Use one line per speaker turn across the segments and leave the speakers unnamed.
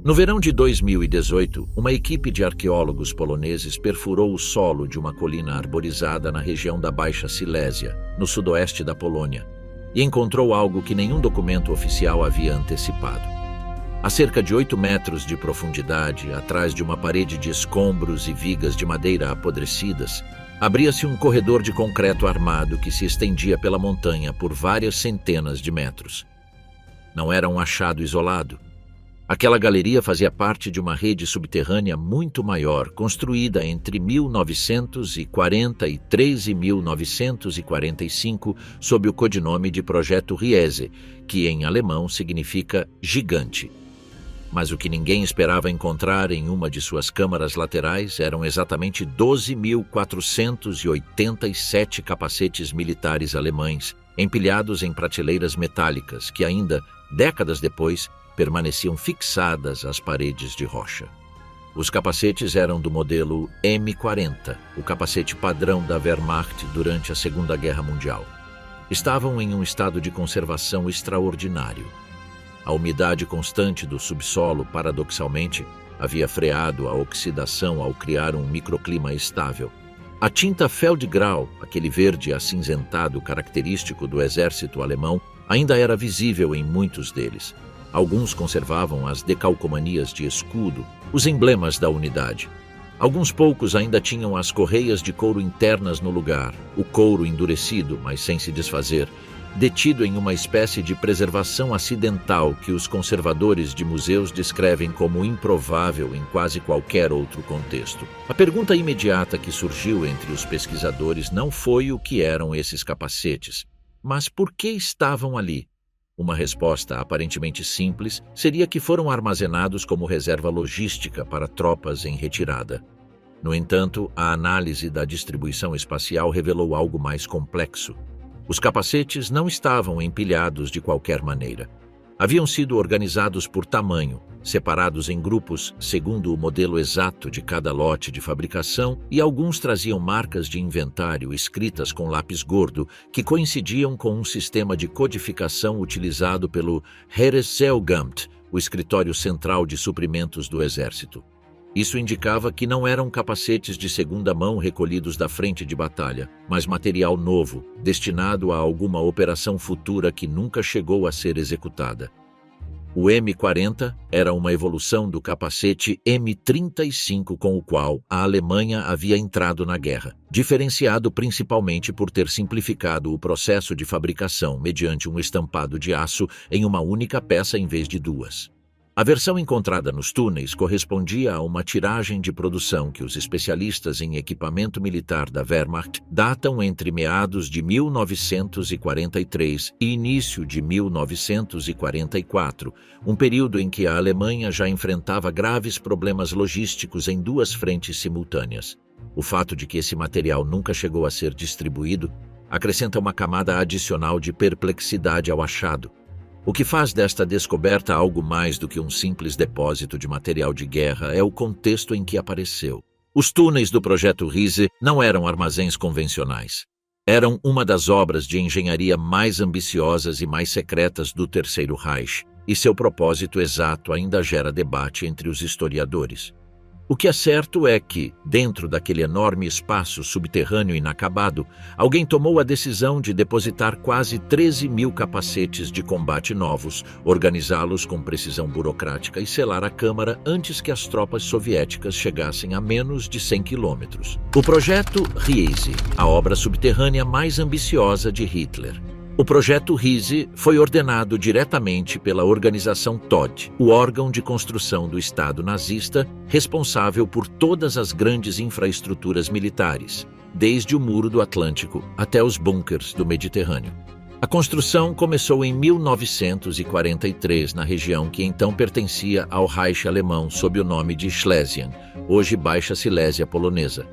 No verão de 2018, uma equipe de arqueólogos poloneses perfurou o solo de uma colina arborizada na região da Baixa Silésia, no sudoeste da Polônia, e encontrou algo que nenhum documento oficial havia antecipado. A cerca de 8 metros de profundidade, atrás de uma parede de escombros e vigas de madeira apodrecidas, abria-se um corredor de concreto armado que se estendia pela montanha por várias centenas de metros. Não era um achado isolado. Aquela galeria fazia parte de uma rede subterrânea muito maior, construída entre 1943 e 1945 sob o codinome de Projeto Riese, que em alemão significa gigante. Mas o que ninguém esperava encontrar em uma de suas câmaras laterais eram exatamente 12.487 capacetes militares alemães, empilhados em prateleiras metálicas que ainda, décadas depois, permaneciam fixadas às paredes de rocha. Os capacetes eram do modelo M40, o capacete padrão da Wehrmacht durante a Segunda Guerra Mundial. Estavam em um estado de conservação extraordinário. A umidade constante do subsolo, paradoxalmente, havia freado a oxidação ao criar um microclima estável. A tinta Feldgrau, aquele verde acinzentado característico do exército alemão, ainda era visível em muitos deles. Alguns conservavam as decalcomanias de escudo, os emblemas da unidade. Alguns poucos ainda tinham as correias de couro internas no lugar, o couro endurecido, mas sem se desfazer, detido em uma espécie de preservação acidental que os conservadores de museus descrevem como improvável em quase qualquer outro contexto. A pergunta imediata que surgiu entre os pesquisadores não foi o que eram esses capacetes, mas por que estavam ali? Uma resposta aparentemente simples seria que foram armazenados como reserva logística para tropas em retirada. No entanto, a análise da distribuição espacial revelou algo mais complexo. Os capacetes não estavam empilhados de qualquer maneira. Haviam sido organizados por tamanho, separados em grupos segundo o modelo exato de cada lote de fabricação, e alguns traziam marcas de inventário escritas com lápis gordo que coincidiam com um sistema de codificação utilizado pelo Heeresseilgamt, o escritório central de suprimentos do Exército. Isso indicava que não eram capacetes de segunda mão recolhidos da frente de batalha, mas material novo, destinado a alguma operação futura que nunca chegou a ser executada. O M40 era uma evolução do capacete M35 com o qual a Alemanha havia entrado na guerra, diferenciado principalmente por ter simplificado o processo de fabricação mediante um estampado de aço em uma única peça em vez de duas. A versão encontrada nos túneis correspondia a uma tiragem de produção que os especialistas em equipamento militar da Wehrmacht datam entre meados de 1943 e início de 1944, um período em que a Alemanha já enfrentava graves problemas logísticos em duas frentes simultâneas. O fato de que esse material nunca chegou a ser distribuído acrescenta uma camada adicional de perplexidade ao achado, o que faz desta descoberta algo mais do que um simples depósito de material de guerra é o contexto em que apareceu. Os túneis do Projeto Riese não eram armazéns convencionais. Eram uma das obras de engenharia mais ambiciosas e mais secretas do Terceiro Reich, e seu propósito exato ainda gera debate entre os historiadores. O que é certo é que, dentro daquele enorme espaço subterrâneo inacabado, alguém tomou a decisão de depositar quase 13.000 capacetes de combate novos, organizá-los com precisão burocrática e selar a câmara antes que as tropas soviéticas chegassem a menos de 100 quilômetros. O Projeto Riese, a obra subterrânea mais ambiciosa de Hitler. O Projeto Riese foi ordenado diretamente pela organização Todt, o órgão de construção do Estado nazista responsável por todas as grandes infraestruturas militares, desde o Muro do Atlântico até os bunkers do Mediterrâneo. A construção começou em 1943 na região que então pertencia ao Reich alemão sob o nome de Schlesien, hoje Baixa Silésia polonesa.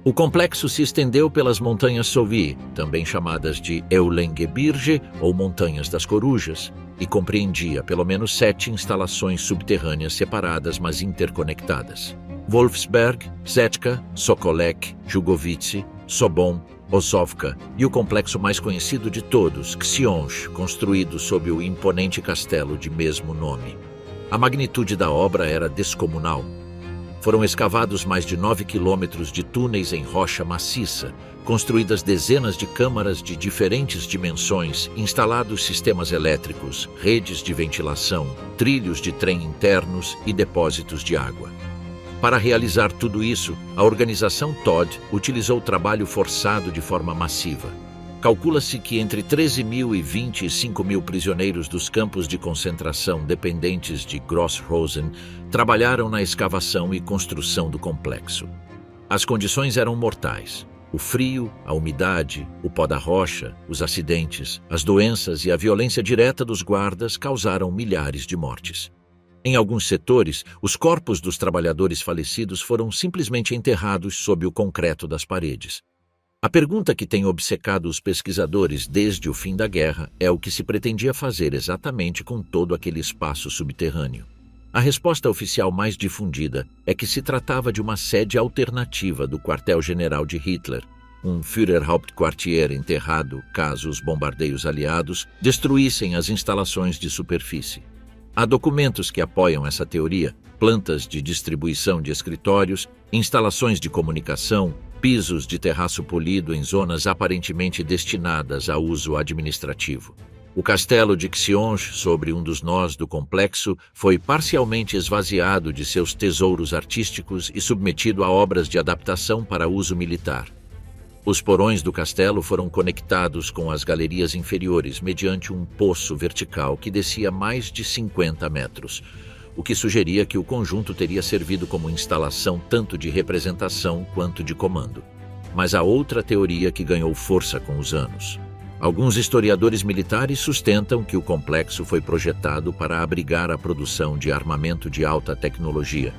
O complexo se estendeu pelas Montanhas Sowie, também chamadas de Eulengebirge ou Montanhas das Corujas, e compreendia pelo menos 7 instalações subterrâneas separadas, mas interconectadas. Wolfsberg, Zetka, Sokolek, Jugovice, Sobon, Osovka e o complexo mais conhecido de todos, Książ, construído sob o imponente castelo de mesmo nome. A magnitude da obra era descomunal. Foram escavados mais de 9 quilômetros de túneis em rocha maciça, construídas dezenas de câmaras de diferentes dimensões, instalados sistemas elétricos, redes de ventilação, trilhos de trem internos e depósitos de água. Para realizar tudo isso, a organização Todd utilizou trabalho forçado de forma massiva. Calcula-se que entre 13.000 e 25.000 prisioneiros dos campos de concentração dependentes de Gross-Rosen trabalharam na escavação e construção do complexo. As condições eram mortais. O frio, a umidade, o pó da rocha, os acidentes, as doenças e a violência direta dos guardas causaram milhares de mortes. Em alguns setores, os corpos dos trabalhadores falecidos foram simplesmente enterrados sob o concreto das paredes. A pergunta que tem obcecado os pesquisadores desde o fim da guerra é o que se pretendia fazer exatamente com todo aquele espaço subterrâneo. A resposta oficial mais difundida é que se tratava de uma sede alternativa do quartel-general de Hitler, um Führerhauptquartier enterrado caso os bombardeios aliados destruíssem as instalações de superfície. Há documentos que apoiam essa teoria: plantas de distribuição de escritórios, instalações de comunicação, pisos de terraço polido em zonas aparentemente destinadas a uso administrativo. O castelo de Xionge, sobre um dos nós do complexo, foi parcialmente esvaziado de seus tesouros artísticos e submetido a obras de adaptação para uso militar. Os porões do castelo foram conectados com as galerias inferiores mediante um poço vertical que descia mais de 50 metros, o que sugeria que o conjunto teria servido como instalação tanto de representação quanto de comando. Mas há outra teoria que ganhou força com os anos. Alguns historiadores militares sustentam que o complexo foi projetado para abrigar a produção de armamento de alta tecnologia,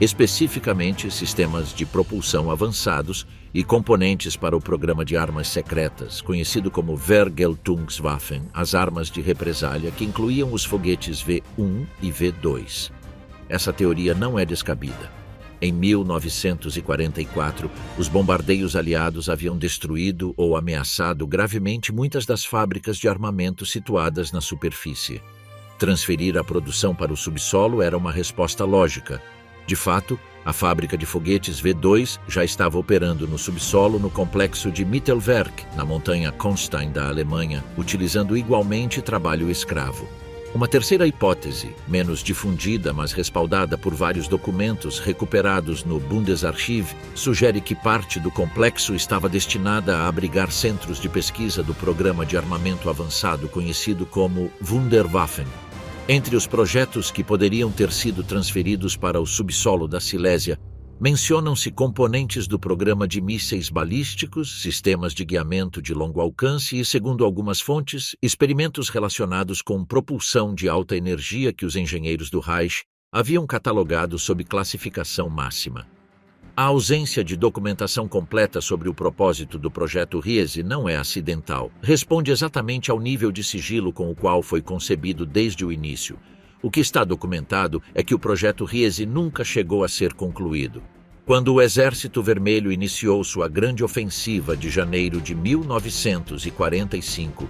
especificamente sistemas de propulsão avançados e componentes para o programa de armas secretas, conhecido como Vergeltungswaffen, as armas de represália que incluíam os foguetes V-1 e V-2. Essa teoria não é descabida. Em 1944, os bombardeios aliados haviam destruído ou ameaçado gravemente muitas das fábricas de armamento situadas na superfície. Transferir a produção para o subsolo era uma resposta lógica. De fato, a fábrica de foguetes V-2 já estava operando no subsolo no complexo de Mittelwerk, na montanha Konstein da Alemanha, utilizando igualmente trabalho escravo. Uma terceira hipótese, menos difundida, mas respaldada por vários documentos recuperados no Bundesarchiv, sugere que parte do complexo estava destinada a abrigar centros de pesquisa do programa de armamento avançado conhecido como Wunderwaffen. Entre os projetos que poderiam ter sido transferidos para o subsolo da Silésia, mencionam-se componentes do programa de mísseis balísticos, sistemas de guiamento de longo alcance e, segundo algumas fontes, experimentos relacionados com propulsão de alta energia que os engenheiros do Reich haviam catalogado sob classificação máxima. A ausência de documentação completa sobre o propósito do projeto Riese não é acidental. Responde exatamente ao nível de sigilo com o qual foi concebido desde o início. O que está documentado é que o projeto Riese nunca chegou a ser concluído. Quando o Exército Vermelho iniciou sua grande ofensiva de janeiro de 1945,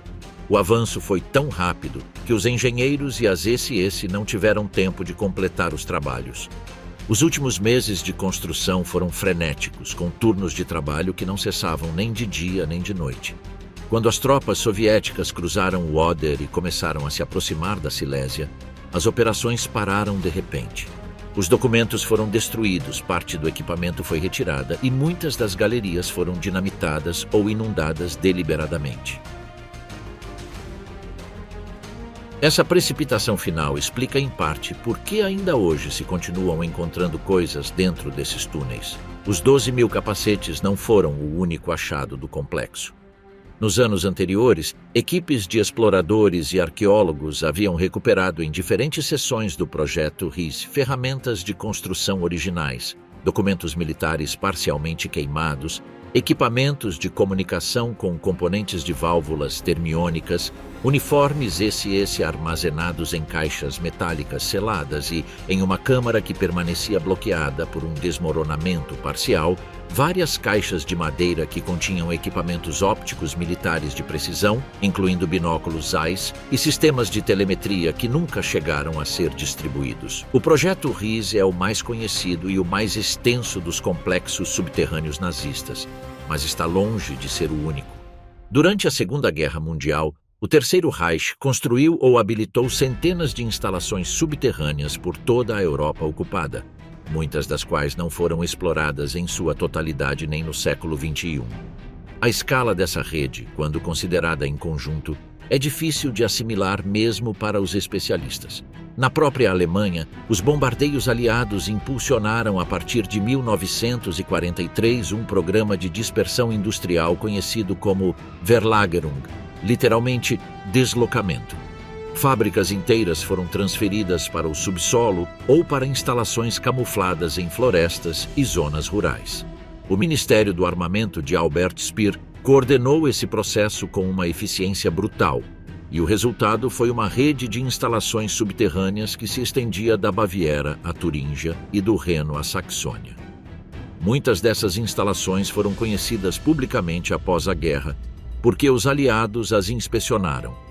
o avanço foi tão rápido que os engenheiros e as SS não tiveram tempo de completar os trabalhos. Os últimos meses de construção foram frenéticos, com turnos de trabalho que não cessavam nem de dia nem de noite. Quando as tropas soviéticas cruzaram o Oder e começaram a se aproximar da Silésia, as operações pararam de repente. Os documentos foram destruídos, parte do equipamento foi retirada e muitas das galerias foram dinamitadas ou inundadas deliberadamente. Essa precipitação final explica em parte por que ainda hoje se continuam encontrando coisas dentro desses túneis. Os 12.000 capacetes não foram o único achado do complexo. Nos anos anteriores, equipes de exploradores e arqueólogos haviam recuperado em diferentes seções do projeto RIS ferramentas de construção originais, documentos militares parcialmente queimados, equipamentos de comunicação com componentes de válvulas termiônicas, uniformes SS armazenados em caixas metálicas seladas e em uma câmara que permanecia bloqueada por um desmoronamento parcial, várias caixas de madeira que continham equipamentos ópticos militares de precisão, incluindo binóculos Zeiss e sistemas de telemetria que nunca chegaram a ser distribuídos. O Projeto RIS é o mais conhecido e o mais extenso dos complexos subterrâneos nazistas, mas está longe de ser o único. Durante a Segunda Guerra Mundial, o Terceiro Reich construiu ou habilitou centenas de instalações subterrâneas por toda a Europa ocupada, muitas das quais não foram exploradas em sua totalidade nem no século XXI. A escala dessa rede, quando considerada em conjunto, é difícil de assimilar mesmo para os especialistas. Na própria Alemanha, os bombardeios aliados impulsionaram a partir de 1943 um programa de dispersão industrial conhecido como Verlagerung, literalmente deslocamento. Fábricas inteiras foram transferidas para o subsolo ou para instalações camufladas em florestas e zonas rurais. O Ministério do Armamento de Albert Speer coordenou esse processo com uma eficiência brutal, e o resultado foi uma rede de instalações subterrâneas que se estendia da Baviera à Turíngia e do Reno à Saxônia. Muitas dessas instalações foram conhecidas publicamente após a guerra, porque os aliados as inspecionaram.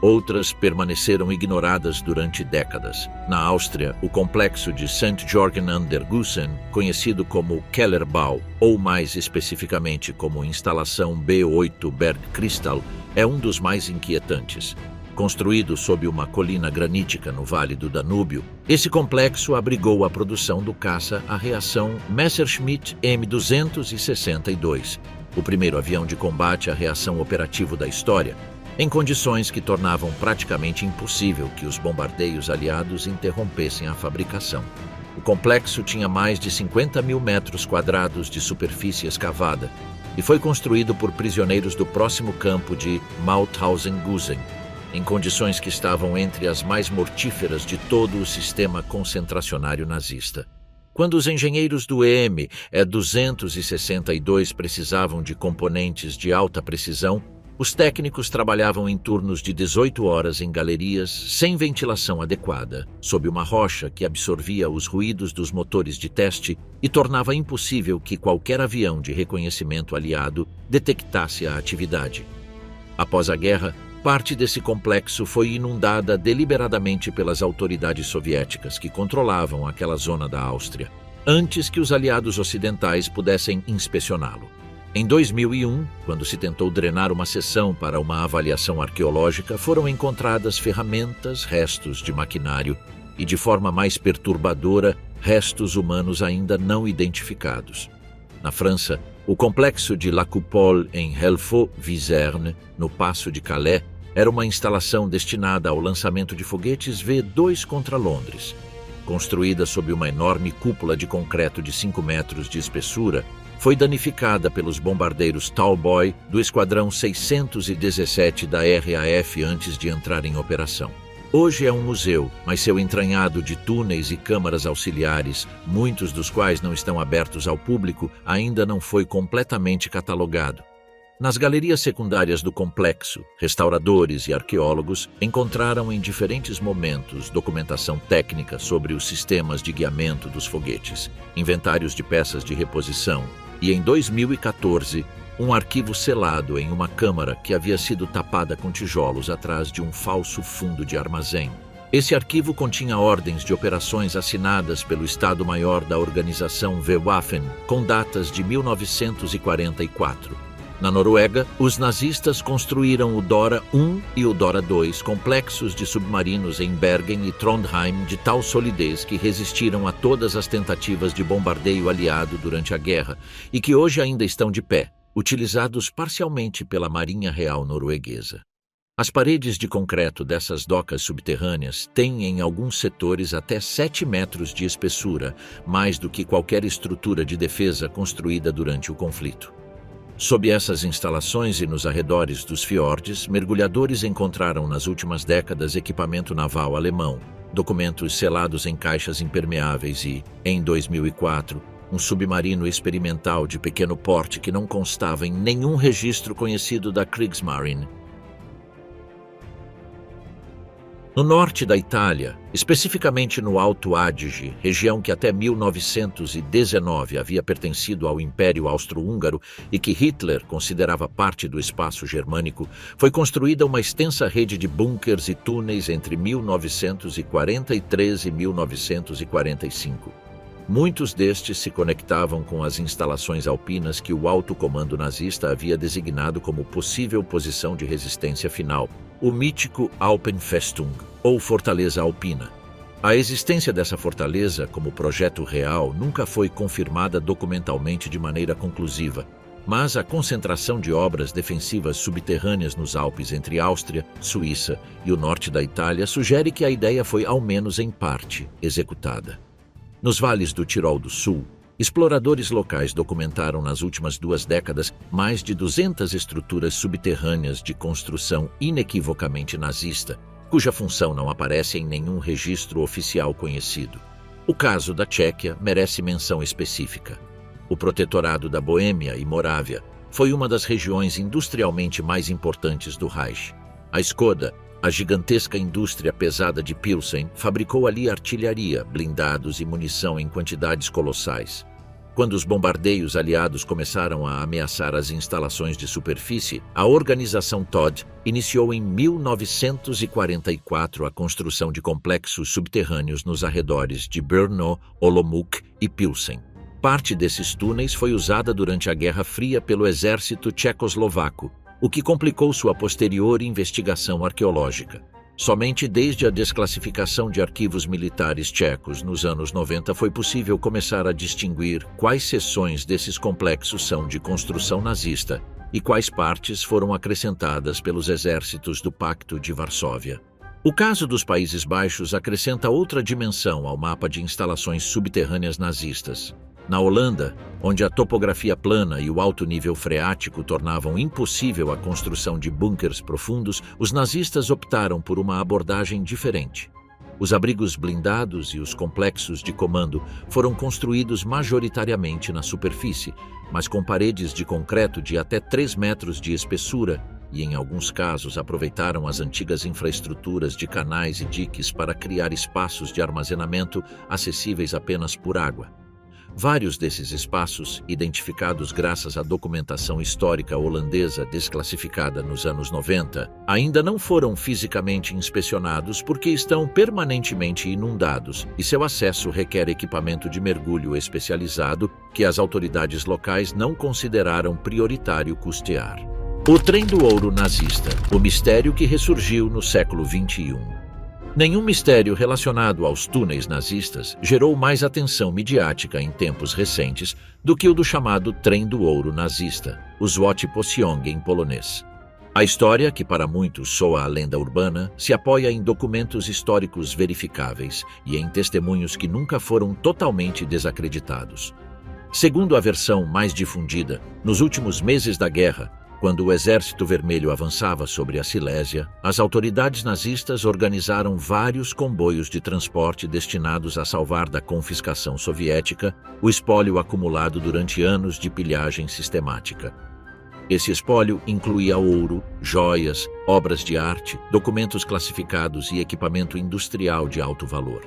Outras permaneceram ignoradas durante décadas. Na Áustria, o complexo de St. Georgen an der Gusen, conhecido como Kellerbau, ou mais especificamente como Instalação B8 Bergkristall, é um dos mais inquietantes. Construído sob uma colina granítica no Vale do Danúbio, esse complexo abrigou a produção do caça à reação Messerschmitt M262, o primeiro avião de combate à reação operativo da história, em condições que tornavam praticamente impossível que os bombardeios aliados interrompessem a fabricação. O complexo tinha mais de 50 mil metros quadrados de superfície escavada e foi construído por prisioneiros do próximo campo de Mauthausen-Gusen, em condições que estavam entre as mais mortíferas de todo o sistema concentracionário nazista. Quando os engenheiros do EM-262 precisavam de componentes de alta precisão, os técnicos trabalhavam em turnos de 18 horas em galerias sem ventilação adequada, sob uma rocha que absorvia os ruídos dos motores de teste e tornava impossível que qualquer avião de reconhecimento aliado detectasse a atividade. Após a guerra, parte desse complexo foi inundada deliberadamente pelas autoridades soviéticas que controlavam aquela zona da Áustria, antes que os aliados ocidentais pudessem inspecioná-lo. Em 2001, quando se tentou drenar uma seção para uma avaliação arqueológica, foram encontradas ferramentas, restos de maquinário e, de forma mais perturbadora, restos humanos ainda não identificados. Na França, o complexo de La Coupole em Helfaux-Vizerne, no Paço de Calais, era uma instalação destinada ao lançamento de foguetes V-2 contra Londres. Construída sob uma enorme cúpula de concreto de 5 metros de espessura, foi danificada pelos bombardeiros Tallboy do Esquadrão 617 da RAF antes de entrar em operação. Hoje é um museu, mas seu entranhado de túneis e câmaras auxiliares, muitos dos quais não estão abertos ao público, ainda não foi completamente catalogado. Nas galerias secundárias do complexo, restauradores e arqueólogos encontraram em diferentes momentos documentação técnica sobre os sistemas de guiamento dos foguetes, inventários de peças de reposição e, em 2014, um arquivo selado em uma câmara que havia sido tapada com tijolos atrás de um falso fundo de armazém. Esse arquivo continha ordens de operações assinadas pelo Estado-Maior da organização Wehrwaffen, com datas de 1944. Na Noruega, os nazistas construíram o Dora I e o Dora II, complexos de submarinos em Bergen e Trondheim de tal solidez que resistiram a todas as tentativas de bombardeio aliado durante a guerra e que hoje ainda estão de pé, utilizados parcialmente pela Marinha Real Norueguesa. As paredes de concreto dessas docas subterrâneas têm em alguns setores até 7 metros de espessura, mais do que qualquer estrutura de defesa construída durante o conflito. Sob essas instalações e nos arredores dos fiordes, mergulhadores encontraram nas últimas décadas equipamento naval alemão, documentos selados em caixas impermeáveis e, em 2004, um submarino experimental de pequeno porte que não constava em nenhum registro conhecido da Kriegsmarine. No norte da Itália, especificamente no Alto Adige, região que até 1919 havia pertencido ao Império Austro-Húngaro e que Hitler considerava parte do espaço germânico, foi construída uma extensa rede de bunkers e túneis entre 1943 e 1945. Muitos destes se conectavam com as instalações alpinas que o alto comando nazista havia designado como possível posição de resistência final, o mítico Alpenfestung, ou Fortaleza Alpina. A existência dessa fortaleza como projeto real nunca foi confirmada documentalmente de maneira conclusiva, mas a concentração de obras defensivas subterrâneas nos Alpes entre Áustria, Suíça e o norte da Itália sugere que a ideia foi, ao menos em parte, executada. Nos vales do Tirol do Sul, exploradores locais documentaram nas últimas 2 décadas mais de 200 estruturas subterrâneas de construção inequivocamente nazista, cuja função não aparece em nenhum registro oficial conhecido. O caso da Tchequia merece menção específica. O Protetorado da Boêmia e Morávia foi uma das regiões industrialmente mais importantes do Reich. A Škoda, a gigantesca indústria pesada de Pilsen, fabricou ali artilharia, blindados e munição em quantidades colossais. Quando os bombardeios aliados começaram a ameaçar as instalações de superfície, a organização Todt iniciou em 1944 a construção de complexos subterrâneos nos arredores de Brno, Olomouc e Pilsen. Parte desses túneis foi usada durante a Guerra Fria pelo exército tchecoslovaco, o que complicou sua posterior investigação arqueológica. Somente desde a desclassificação de arquivos militares tchecos nos anos 90 foi possível começar a distinguir quais seções desses complexos são de construção nazista e quais partes foram acrescentadas pelos exércitos do Pacto de Varsóvia. O caso dos Países Baixos acrescenta outra dimensão ao mapa de instalações subterrâneas nazistas. Na Holanda, onde a topografia plana e o alto nível freático tornavam impossível a construção de bunkers profundos, os nazistas optaram por uma abordagem diferente. Os abrigos blindados e os complexos de comando foram construídos majoritariamente na superfície, mas com paredes de concreto de até 3 metros de espessura e, em alguns casos, aproveitaram as antigas infraestruturas de canais e diques para criar espaços de armazenamento acessíveis apenas por água. Vários desses espaços, identificados graças à documentação histórica holandesa desclassificada nos anos 90, ainda não foram fisicamente inspecionados porque estão permanentemente inundados e seu acesso requer equipamento de mergulho especializado que as autoridades locais não consideraram prioritário custear. O Trem do Ouro nazista, o mistério que ressurgiu no século XXI. Nenhum mistério relacionado aos túneis nazistas gerou mais atenção midiática em tempos recentes do que o do chamado Trem do Ouro nazista, o Złoty Pociąg em polonês. A história, que para muitos soa a lenda urbana, se apoia em documentos históricos verificáveis e em testemunhos que nunca foram totalmente desacreditados. Segundo a versão mais difundida, nos últimos meses da guerra, quando o Exército Vermelho avançava sobre a Silésia, as autoridades nazistas organizaram vários comboios de transporte destinados a salvar da confiscação soviética o espólio acumulado durante anos de pilhagem sistemática. Esse espólio incluía ouro, joias, obras de arte, documentos classificados e equipamento industrial de alto valor.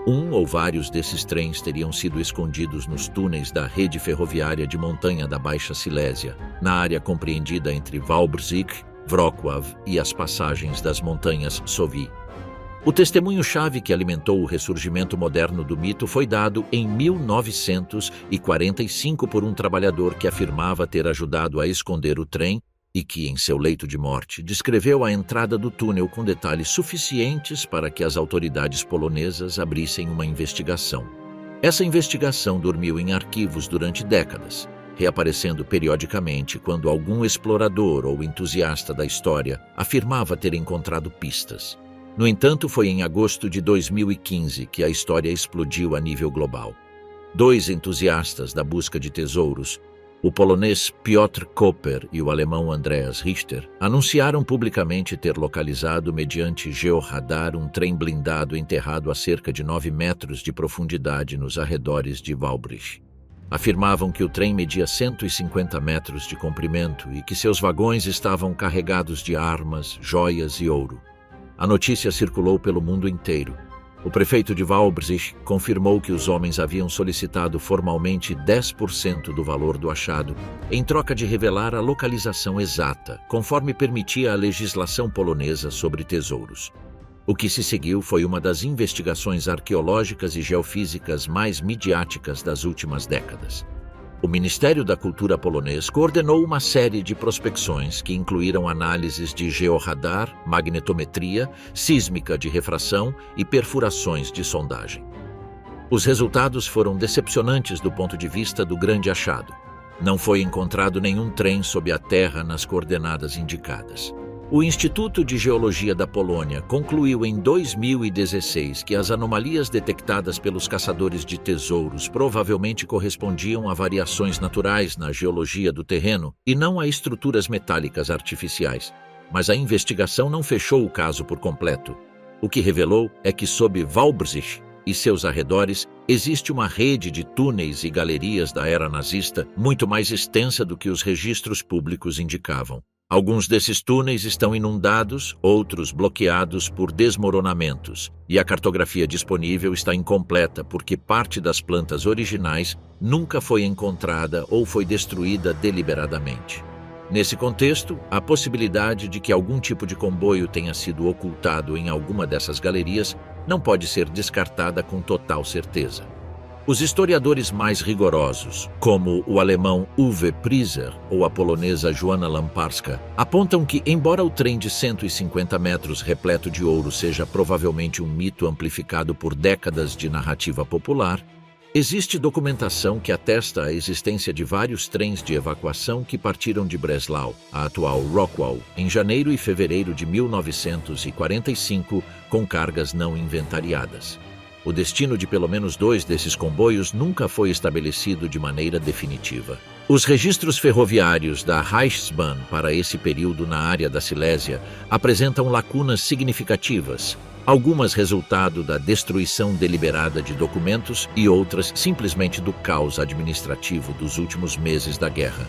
Um ou vários desses trens teriam sido escondidos nos túneis da rede ferroviária de montanha da Baixa Silésia, na área compreendida entre Wałbrzych, Wrocław e as passagens das montanhas Sowi. O testemunho-chave que alimentou o ressurgimento moderno do mito foi dado em 1945 por um trabalhador que afirmava ter ajudado a esconder o trem e que, em seu leito de morte, descreveu a entrada do túnel com detalhes suficientes para que as autoridades polonesas abrissem uma investigação. Essa investigação dormiu em arquivos durante décadas, reaparecendo periodicamente quando algum explorador ou entusiasta da história afirmava ter encontrado pistas. No entanto, foi em agosto de 2015 que a história explodiu a nível global. 2 entusiastas da busca de tesouros, o polonês Piotr Koper e o alemão Andreas Richter, anunciaram publicamente ter localizado mediante georradar um trem blindado enterrado a cerca de 9 metros de profundidade nos arredores de Wałbrzych. Afirmavam que o trem media 150 metros de comprimento e que seus vagões estavam carregados de armas, joias e ouro. A notícia circulou pelo mundo inteiro. O prefeito de Wałbrzych confirmou que os homens haviam solicitado formalmente 10% do valor do achado, em troca de revelar a localização exata, conforme permitia a legislação polonesa sobre tesouros. O que se seguiu foi uma das investigações arqueológicas e geofísicas mais midiáticas das últimas décadas. O Ministério da Cultura polonês coordenou uma série de prospecções que incluíram análises de georradar, magnetometria, sísmica de refração e perfurações de sondagem. Os resultados foram decepcionantes do ponto de vista do grande achado. Não foi encontrado nenhum trem sob a terra nas coordenadas indicadas. O Instituto de Geologia da Polônia concluiu em 2016 que as anomalias detectadas pelos caçadores de tesouros provavelmente correspondiam a variações naturais na geologia do terreno e não a estruturas metálicas artificiais. Mas a investigação não fechou o caso por completo. O que revelou é que sob Wałbrzych e seus arredores existe uma rede de túneis e galerias da era nazista muito mais extensa do que os registros públicos indicavam. Alguns desses túneis estão inundados, outros bloqueados por desmoronamentos, e a cartografia disponível está incompleta porque parte das plantas originais nunca foi encontrada ou foi destruída deliberadamente. Nesse contexto, a possibilidade de que algum tipo de comboio tenha sido ocultado em alguma dessas galerias não pode ser descartada com total certeza. Os historiadores mais rigorosos, como o alemão Uwe Priser ou a polonesa Joanna Lamparska, apontam que, embora o trem de 150 metros repleto de ouro seja provavelmente um mito amplificado por décadas de narrativa popular, existe documentação que atesta a existência de vários trens de evacuação que partiram de Breslau, a atual Rockwall, em janeiro e fevereiro de 1945, com cargas não inventariadas. O destino de pelo menos 2 desses comboios nunca foi estabelecido de maneira definitiva. Os registros ferroviários da Reichsbahn para esse período na área da Silésia apresentam lacunas significativas, algumas resultado da destruição deliberada de documentos e outras simplesmente do caos administrativo dos últimos meses da guerra.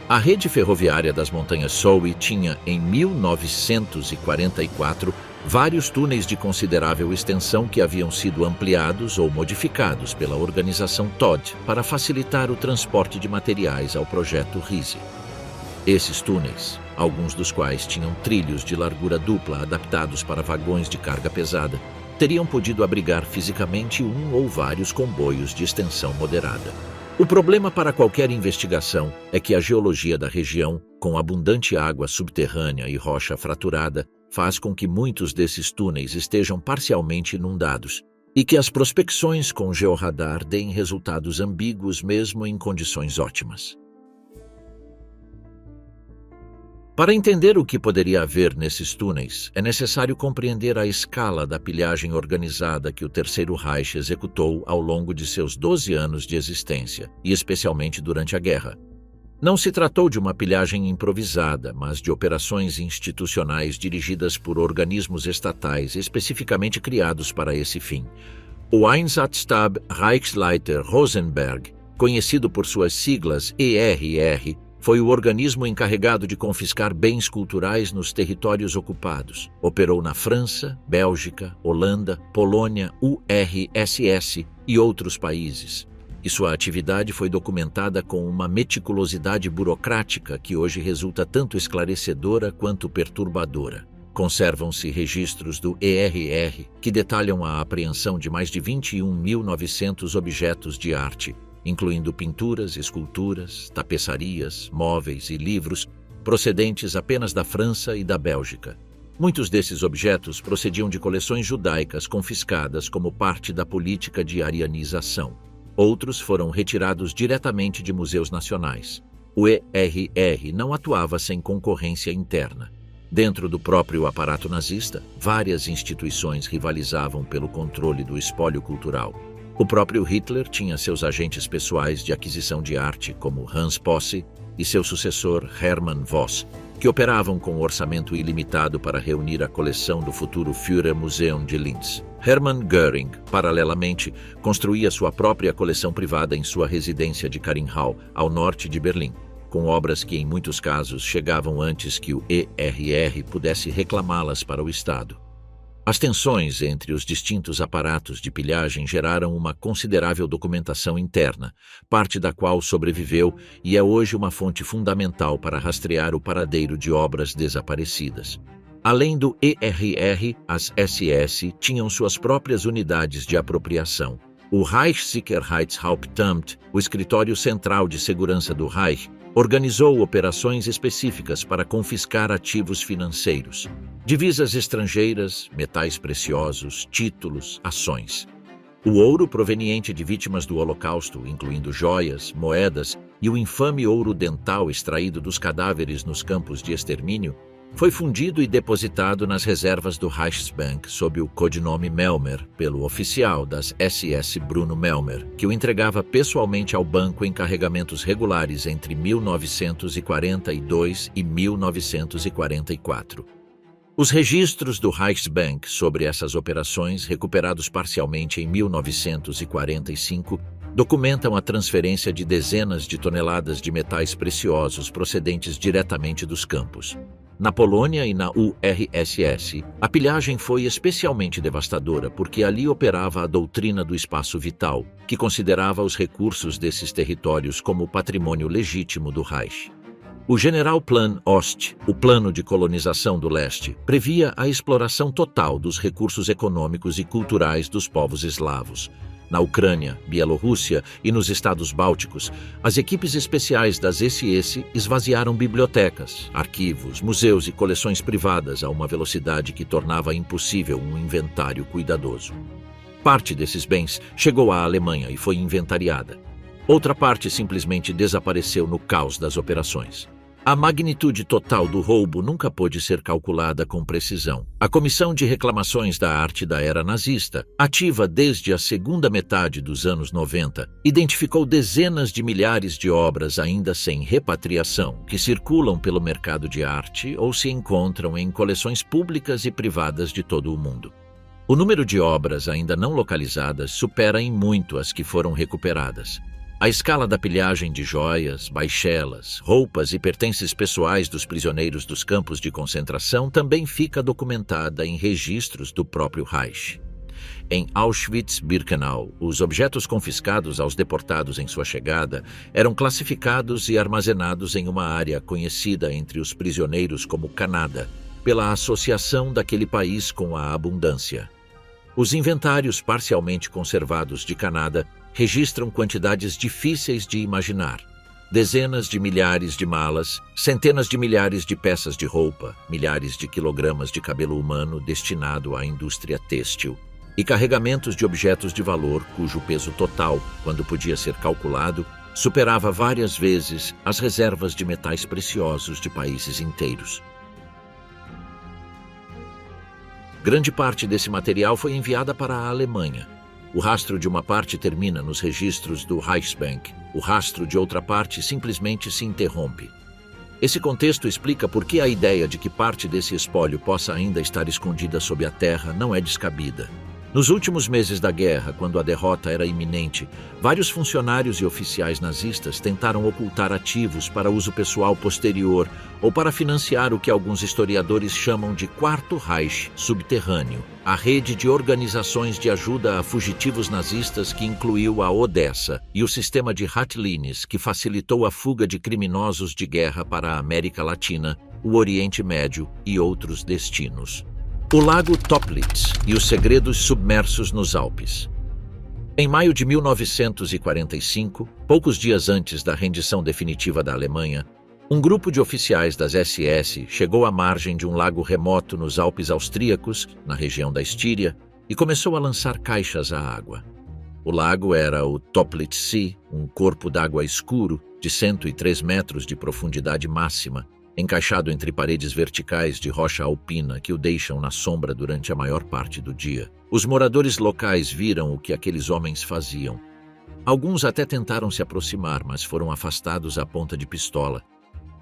A rede ferroviária das Montanhas Sowe tinha, em 1944, vários túneis de considerável extensão que haviam sido ampliados ou modificados pela organização Todd para facilitar o transporte de materiais ao projeto RISE. Esses túneis, alguns dos quais tinham trilhos de largura dupla adaptados para vagões de carga pesada, teriam podido abrigar fisicamente um ou vários comboios de extensão moderada. O problema para qualquer investigação é que a geologia da região, com abundante água subterrânea e rocha fraturada, faz com que muitos desses túneis estejam parcialmente inundados e que as prospecções com georradar deem resultados ambíguos mesmo em condições ótimas. Para entender o que poderia haver nesses túneis, é necessário compreender a escala da pilhagem organizada que o Terceiro Reich executou ao longo de seus 12 anos de existência, e especialmente durante a guerra. Não se tratou de uma pilhagem improvisada, mas de operações institucionais dirigidas por organismos estatais especificamente criados para esse fim. O Einsatzstab Reichsleiter Rosenberg, conhecido por suas siglas ERR, foi o organismo encarregado de confiscar bens culturais nos territórios ocupados. Operou na França, Bélgica, Holanda, Polônia, URSS e outros países. E sua atividade foi documentada com uma meticulosidade burocrática que hoje resulta tanto esclarecedora quanto perturbadora. Conservam-se registros do ERR que detalham a apreensão de mais de 21.900 objetos de arte, incluindo pinturas, esculturas, tapeçarias, móveis e livros, procedentes apenas da França e da Bélgica. Muitos desses objetos procediam de coleções judaicas confiscadas como parte da política de arianização. Outros foram retirados diretamente de museus nacionais. O ERR não atuava sem concorrência interna. Dentro do próprio aparato nazista, várias instituições rivalizavam pelo controle do espólio cultural. O próprio Hitler tinha seus agentes pessoais de aquisição de arte, como Hans Posse e seu sucessor Hermann Voss, que operavam com orçamento ilimitado para reunir a coleção do futuro Führermuseum de Linz. Hermann Göring, paralelamente, construía sua própria coleção privada em sua residência de Karinhau, ao norte de Berlim, com obras que, em muitos casos, chegavam antes que o ERR pudesse reclamá-las para o Estado. As tensões entre os distintos aparatos de pilhagem geraram uma considerável documentação interna, parte da qual sobreviveu e é hoje uma fonte fundamental para rastrear o paradeiro de obras desaparecidas. Além do ERR, as SS tinham suas próprias unidades de apropriação. O Reichssicherheitshauptamt, o escritório central de segurança do Reich, organizou operações específicas para confiscar ativos financeiros, divisas estrangeiras, metais preciosos, títulos, ações. O ouro proveniente de vítimas do Holocausto, incluindo joias, moedas e o infame ouro dental extraído dos cadáveres nos campos de extermínio, foi fundido e depositado nas reservas do Reichsbank sob o codinome Melmer, pelo oficial das SS Bruno Melmer, que o entregava pessoalmente ao banco em carregamentos regulares entre 1942 e 1944. Os registros do Reichsbank sobre essas operações, recuperados parcialmente em 1945, documentam a transferência de dezenas de toneladas de metais preciosos procedentes diretamente dos campos. Na Polônia e na URSS, a pilhagem foi especialmente devastadora porque ali operava a doutrina do espaço vital, que considerava os recursos desses territórios como patrimônio legítimo do Reich. O Generalplan Ost, o plano de colonização do leste, previa a exploração total dos recursos econômicos e culturais dos povos eslavos. Na Ucrânia, Bielorrússia e nos estados bálticos, as equipes especiais das SS esvaziaram bibliotecas, arquivos, museus e coleções privadas a uma velocidade que tornava impossível um inventário cuidadoso. Parte desses bens chegou à Alemanha e foi inventariada. Outra parte simplesmente desapareceu no caos das operações. A magnitude total do roubo nunca pôde ser calculada com precisão. A Comissão de Reclamações da Arte da Era Nazista, ativa desde a segunda metade dos anos 90, identificou dezenas de milhares de obras ainda sem repatriação, que circulam pelo mercado de arte ou se encontram em coleções públicas e privadas de todo o mundo. O número de obras ainda não localizadas supera em muito as que foram recuperadas. A escala da pilhagem de joias, baixelas, roupas e pertences pessoais dos prisioneiros dos campos de concentração também fica documentada em registros do próprio Reich. Em Auschwitz-Birkenau, os objetos confiscados aos deportados em sua chegada eram classificados e armazenados em uma área conhecida entre os prisioneiros como Canada, pela associação daquele país com a abundância. Os inventários parcialmente conservados de Canada registram quantidades difíceis de imaginar. Dezenas de milhares de malas, centenas de milhares de peças de roupa, milhares de quilogramas de cabelo humano destinado à indústria têxtil e carregamentos de objetos de valor cujo peso total, quando podia ser calculado, superava várias vezes as reservas de metais preciosos de países inteiros. Grande parte desse material foi enviada para a Alemanha. O rastro de uma parte termina nos registros do Reichsbank. O rastro de outra parte simplesmente se interrompe. Esse contexto explica por que a ideia de que parte desse espólio possa ainda estar escondida sob a terra não é descabida. Nos últimos meses da guerra, quando a derrota era iminente, vários funcionários e oficiais nazistas tentaram ocultar ativos para uso pessoal posterior ou para financiar o que alguns historiadores chamam de Quarto Reich subterrâneo, a rede de organizações de ajuda a fugitivos nazistas que incluiu a Odessa e o sistema de Ratlines, que facilitou a fuga de criminosos de guerra para a América Latina, o Oriente Médio e outros destinos. O Lago Toplitz e os segredos submersos nos Alpes. Em maio de 1945, poucos dias antes da rendição definitiva da Alemanha, um grupo de oficiais das SS chegou à margem de um lago remoto nos Alpes austríacos, na região da Estíria, e começou a lançar caixas à água. O lago era o Toplitzsee, um corpo d'água escuro de 103 metros de profundidade máxima, encaixado entre paredes verticais de rocha alpina que o deixam na sombra durante a maior parte do dia. Os moradores locais viram o que aqueles homens faziam. Alguns até tentaram se aproximar, mas foram afastados à ponta de pistola.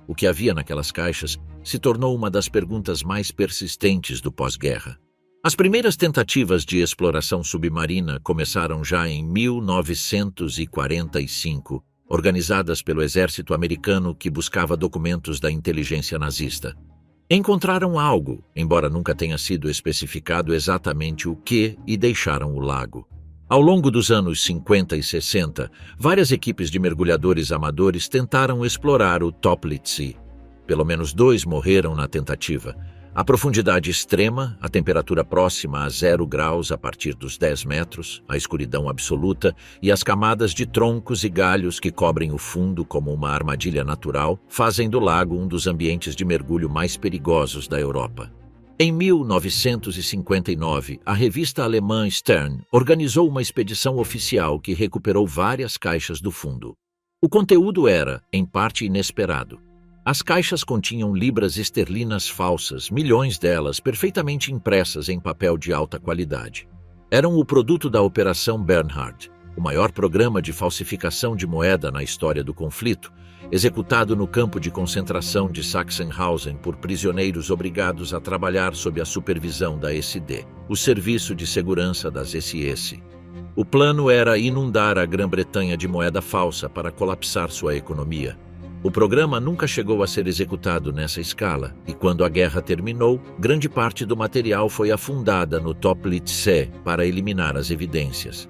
O que havia naquelas caixas se tornou uma das perguntas mais persistentes do pós-guerra. As primeiras tentativas de exploração submarina começaram já em 1945, organizadas pelo exército americano que buscava documentos da inteligência nazista. Encontraram algo, embora nunca tenha sido especificado exatamente o que, e deixaram o lago. Ao longo dos anos 50 e 60, várias equipes de mergulhadores amadores tentaram explorar o Toplitz Sea. Pelo menos 2 morreram na tentativa. A profundidade extrema, a temperatura próxima a 0 graus a partir dos 10 metros, a escuridão absoluta e as camadas de troncos e galhos que cobrem o fundo como uma armadilha natural fazem do lago um dos ambientes de mergulho mais perigosos da Europa. Em 1959, a revista alemã Stern organizou uma expedição oficial que recuperou várias caixas do fundo. O conteúdo era, em parte, inesperado. As caixas continham libras esterlinas falsas, milhões delas perfeitamente impressas em papel de alta qualidade. Eram o produto da Operação Bernhard, o maior programa de falsificação de moeda na história do conflito, executado no campo de concentração de Sachsenhausen por prisioneiros obrigados a trabalhar sob a supervisão da SD, o Serviço de Segurança das SS. O plano era inundar a Grã-Bretanha de moeda falsa para colapsar sua economia. O programa nunca chegou a ser executado nessa escala, e quando a guerra terminou, grande parte do material foi afundada no Toplitz Sea para eliminar as evidências.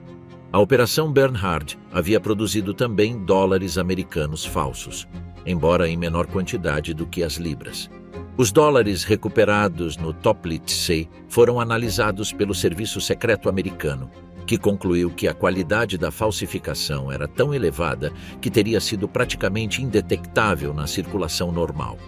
A Operação Bernhard havia produzido também dólares americanos falsos, embora em menor quantidade do que as libras. Os dólares recuperados no Toplitz Sea foram analisados pelo Serviço Secreto americano, que concluiu que a qualidade da falsificação era tão elevada que teria sido praticamente indetectável na circulação normal.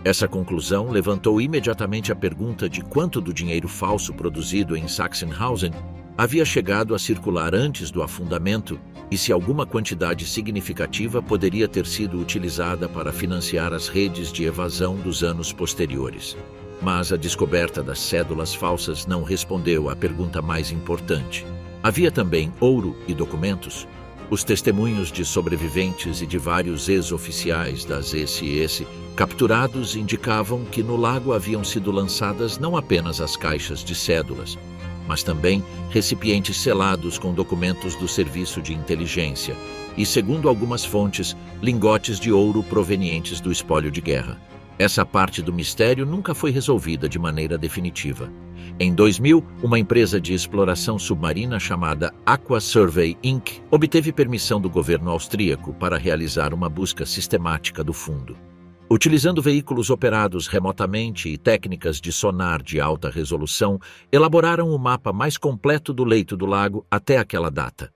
Essa conclusão levantou imediatamente a pergunta de quanto do dinheiro falso produzido em Sachsenhausen havia chegado a circular antes do afundamento e se alguma quantidade significativa poderia ter sido utilizada para financiar as redes de evasão dos anos posteriores. Mas a descoberta das cédulas falsas não respondeu à pergunta mais importante. Havia também ouro e documentos. Os testemunhos de sobreviventes e de vários ex-oficiais das SS capturados indicavam que no lago haviam sido lançadas não apenas as caixas de cédulas, mas também recipientes selados com documentos do Serviço de Inteligência e, segundo algumas fontes, lingotes de ouro provenientes do espólio de guerra. Essa parte do mistério nunca foi resolvida de maneira definitiva. Em 2000, uma empresa de exploração submarina chamada Aqua Survey Inc. obteve permissão do governo austríaco para realizar uma busca sistemática do fundo. Utilizando veículos operados remotamente e técnicas de sonar de alta resolução, elaboraram o mapa mais completo do leito do lago até aquela data.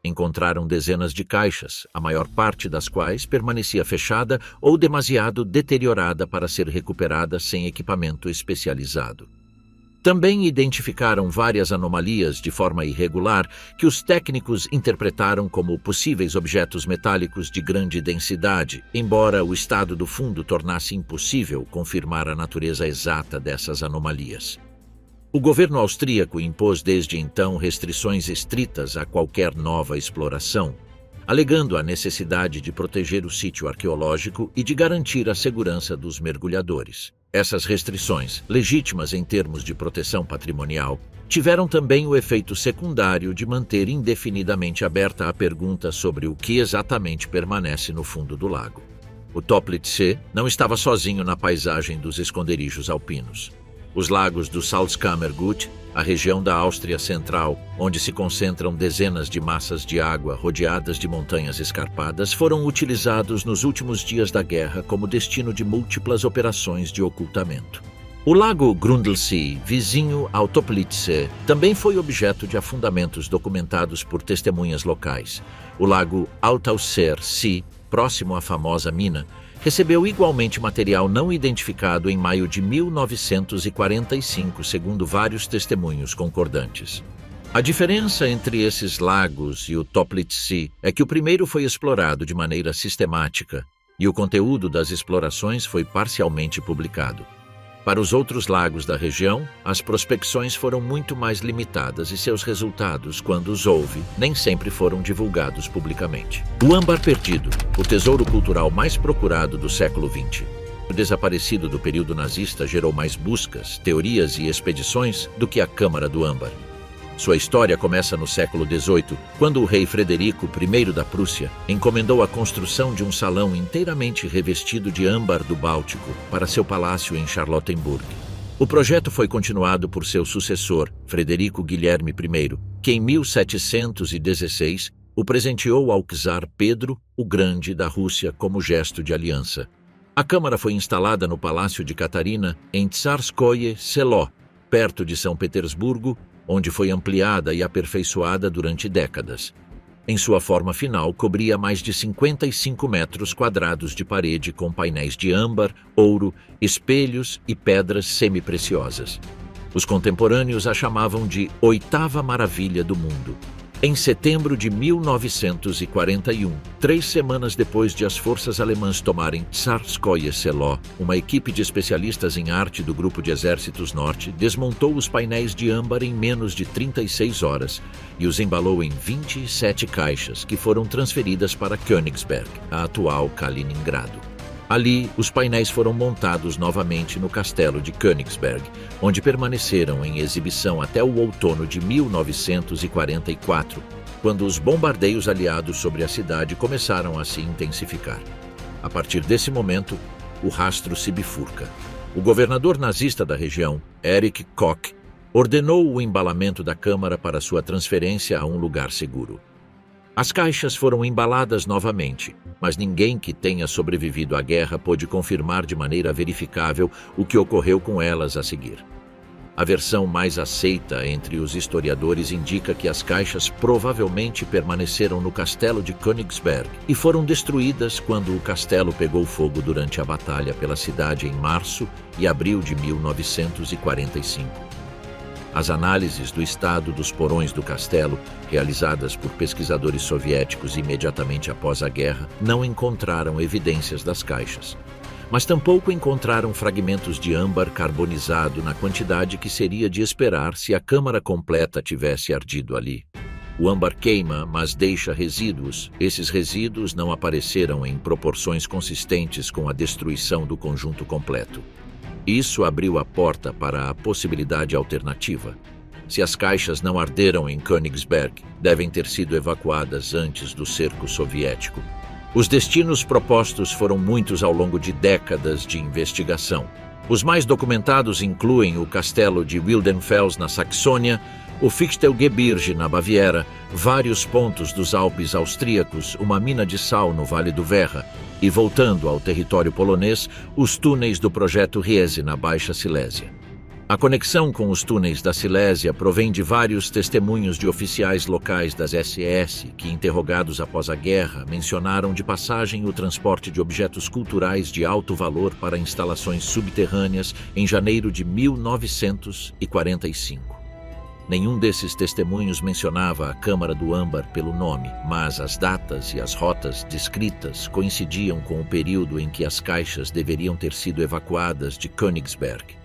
Encontraram dezenas de caixas, a maior parte das quais permanecia fechada ou demasiado deteriorada para ser recuperada sem equipamento especializado. Também identificaram várias anomalias de forma irregular que os técnicos interpretaram como possíveis objetos metálicos de grande densidade, embora o estado do fundo tornasse impossível confirmar a natureza exata dessas anomalias. O governo austríaco impôs desde então restrições estritas a qualquer nova exploração, alegando a necessidade de proteger o sítio arqueológico e de garantir a segurança dos mergulhadores. Essas restrições, legítimas em termos de proteção patrimonial, tiveram também o efeito secundário de manter indefinidamente aberta a pergunta sobre o que exatamente permanece no fundo do lago. O Toplitz Sea não estava sozinho na paisagem dos esconderijos alpinos. Os lagos do Salzkammergut, a região da Áustria Central, onde se concentram dezenas de massas de água rodeadas de montanhas escarpadas, foram utilizados nos últimos dias da guerra como destino de múltiplas operações de ocultamento. O lago Grundlsee, vizinho ao Toplitz Sea, também foi objeto de afundamentos documentados por testemunhas locais. O lago Altauser See, próximo à famosa mina, recebeu igualmente material não identificado em maio de 1945, segundo vários testemunhos concordantes. A diferença entre esses lagos e o Toplitz Sea é que o primeiro foi explorado de maneira sistemática e o conteúdo das explorações foi parcialmente publicado. Para os outros lagos da região, as prospecções foram muito mais limitadas e seus resultados, quando os houve, nem sempre foram divulgados publicamente. O âmbar perdido, o tesouro cultural mais procurado do século XX. O desaparecido do período nazista gerou mais buscas, teorias e expedições do que a Câmara do Âmbar. Sua história começa no século XVIII, quando o rei Frederico I da Prússia encomendou a construção de um salão inteiramente revestido de âmbar do Báltico para seu palácio em Charlottenburg. O projeto foi continuado por seu sucessor, Frederico Guilherme I, que em 1716 o presenteou ao czar Pedro o Grande da Rússia como gesto de aliança. A câmara foi instalada no Palácio de Catarina, em Tsarskoye Selo, perto de São Petersburgo, onde foi ampliada e aperfeiçoada durante décadas. Em sua forma final, cobria mais de 55 metros quadrados de parede com painéis de âmbar, ouro, espelhos e pedras semipreciosas. Os contemporâneos a chamavam de Oitava Maravilha do Mundo. Em setembro de 1941, 3 semanas depois de as forças alemãs tomarem Tsarskoye Selo, uma equipe de especialistas em arte do Grupo de Exércitos Norte desmontou os painéis de âmbar em menos de 36 horas e os embalou em 27 caixas que foram transferidas para Königsberg, a atual Kaliningrado. Ali, os painéis foram montados novamente no castelo de Königsberg, onde permaneceram em exibição até o outono de 1944, quando os bombardeios aliados sobre a cidade começaram a se intensificar. A partir desse momento, o rastro se bifurca. O governador nazista da região, Erich Koch, ordenou o embalamento da câmara para sua transferência a um lugar seguro. As caixas foram embaladas novamente, mas ninguém que tenha sobrevivido à guerra pôde confirmar de maneira verificável o que ocorreu com elas a seguir. A versão mais aceita entre os historiadores indica que as caixas provavelmente permaneceram no castelo de Königsberg e foram destruídas quando o castelo pegou fogo durante a batalha pela cidade em março e abril de 1945. As análises do estado dos porões do castelo, realizadas por pesquisadores soviéticos imediatamente após a guerra, não encontraram evidências das caixas. Mas tampouco encontraram fragmentos de âmbar carbonizado na quantidade que seria de esperar se a câmara completa tivesse ardido ali. O âmbar queima, mas deixa resíduos. Esses resíduos não apareceram em proporções consistentes com a destruição do conjunto completo. Isso abriu a porta para a possibilidade alternativa. Se as caixas não arderam em Königsberg, devem ter sido evacuadas antes do cerco soviético. Os destinos propostos foram muitos ao longo de décadas de investigação. Os mais documentados incluem o castelo de Wildenfels, na Saxônia, o Fichtelgebirge, na Baviera, vários pontos dos Alpes austríacos, uma mina de sal no Vale do Werra e, voltando ao território polonês, os túneis do projeto Riese, na Baixa Silésia. A conexão com os túneis da Silésia provém de vários testemunhos de oficiais locais das SS que, interrogados após a guerra, mencionaram de passagem o transporte de objetos culturais de alto valor para instalações subterrâneas em janeiro de 1945. Nenhum desses testemunhos mencionava a Câmara do Âmbar pelo nome, mas as datas e as rotas descritas coincidiam com o período em que as caixas deveriam ter sido evacuadas de Königsberg.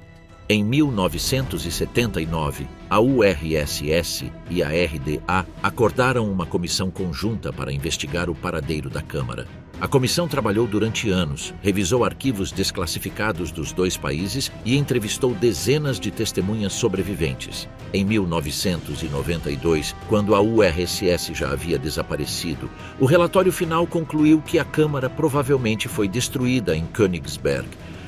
Em 1979, a URSS e a RDA acordaram uma comissão conjunta para investigar o paradeiro da Câmara. A comissão trabalhou durante anos, revisou arquivos desclassificados dos dois países e entrevistou dezenas de testemunhas sobreviventes. Em 1992, quando a URSS já havia desaparecido, o relatório final concluiu que a Câmara provavelmente foi destruída em Königsberg,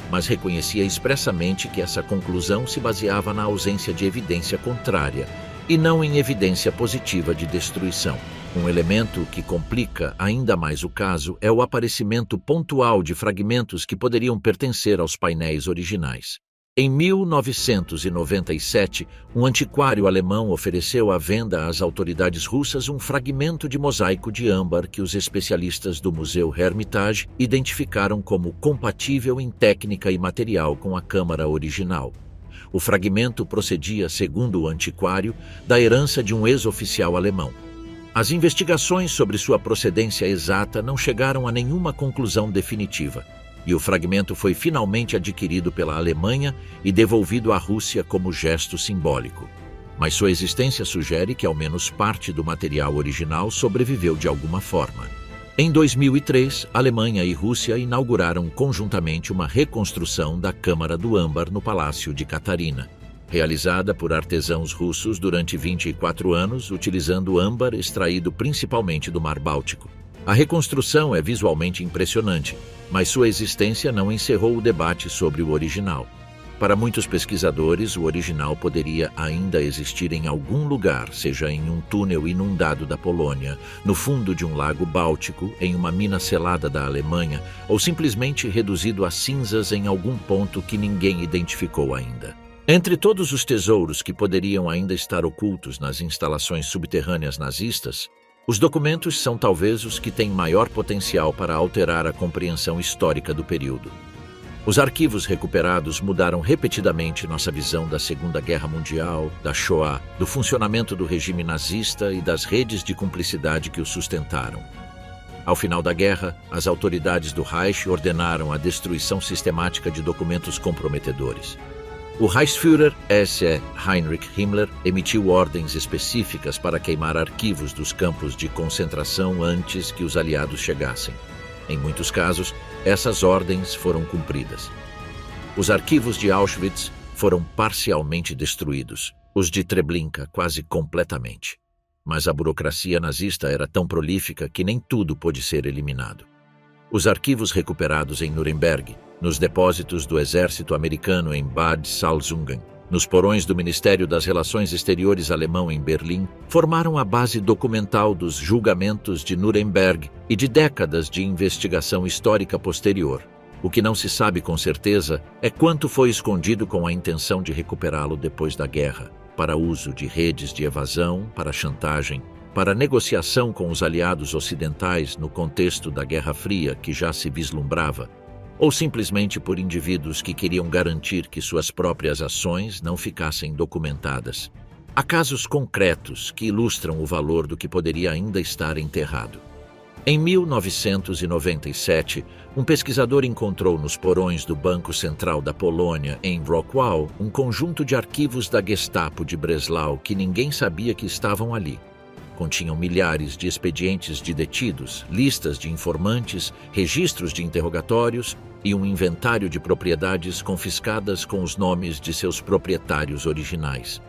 mas reconhecia expressamente que essa conclusão se baseava na ausência de evidência contrária e não em evidência positiva de destruição. Um elemento que complica ainda mais o caso é o aparecimento pontual de fragmentos que poderiam pertencer aos painéis originais. Em 1997, um antiquário alemão ofereceu à venda às autoridades russas um fragmento de mosaico de âmbar que os especialistas do Museu Hermitage identificaram como compatível em técnica e material com a câmara original. O fragmento procedia, segundo o antiquário, da herança de um ex-oficial alemão. As investigações sobre sua procedência exata não chegaram a nenhuma conclusão definitiva, e o fragmento foi finalmente adquirido pela Alemanha e devolvido à Rússia como gesto simbólico. Mas sua existência sugere que ao menos parte do material original sobreviveu de alguma forma. Em 2003, Alemanha e Rússia inauguraram conjuntamente uma reconstrução da Câmara do Âmbar no Palácio de Catarina. realizada por artesãos russos durante 24 anos, utilizando âmbar extraído principalmente do Mar Báltico. A reconstrução é visualmente impressionante, mas sua existência não encerrou o debate sobre o original. Para muitos pesquisadores, o original poderia ainda existir em algum lugar, seja em um túnel inundado da Polônia, no fundo de um lago Báltico, em uma mina selada da Alemanha, ou simplesmente reduzido a cinzas em algum ponto que ninguém identificou ainda. Entre todos os tesouros que poderiam ainda estar ocultos nas instalações subterrâneas nazistas, os documentos são talvez os que têm maior potencial para alterar a compreensão histórica do período. Os arquivos recuperados mudaram repetidamente nossa visão da Segunda Guerra Mundial, da Shoah, do funcionamento do regime nazista e das redes de cumplicidade que o sustentaram. Ao final da guerra, as autoridades do Reich ordenaram a destruição sistemática de documentos comprometedores. O Reichsführer S. Heinrich Himmler emitiu ordens específicas para queimar arquivos dos campos de concentração antes que os aliados chegassem. Em muitos casos, essas ordens foram cumpridas. Os arquivos de Auschwitz foram parcialmente destruídos, os de Treblinka quase completamente. Mas a burocracia nazista era tão prolífica que nem tudo pôde ser eliminado. Os arquivos recuperados em Nuremberg, nos depósitos do exército americano em Bad Salzungen, nos porões do Ministério das Relações Exteriores alemão em Berlim, formaram a base documental dos julgamentos de Nuremberg e de décadas de investigação histórica posterior. O que não se sabe com certeza é quanto foi escondido com a intenção de recuperá-lo depois da guerra, para uso de redes de evasão, para chantagem, para negociação com os aliados ocidentais no contexto da Guerra Fria que já se vislumbrava, ou simplesmente por indivíduos que queriam garantir que suas próprias ações não ficassem documentadas. Há casos concretos que ilustram o valor do que poderia ainda estar enterrado. Em 1997, um pesquisador encontrou nos porões do Banco Central da Polônia, em Wrocław, um conjunto de arquivos da Gestapo de Breslau que ninguém sabia que estavam ali. Continham milhares de expedientes de detidos, listas de informantes, registros de interrogatórios e um inventário de propriedades confiscadas com os nomes de seus proprietários originais.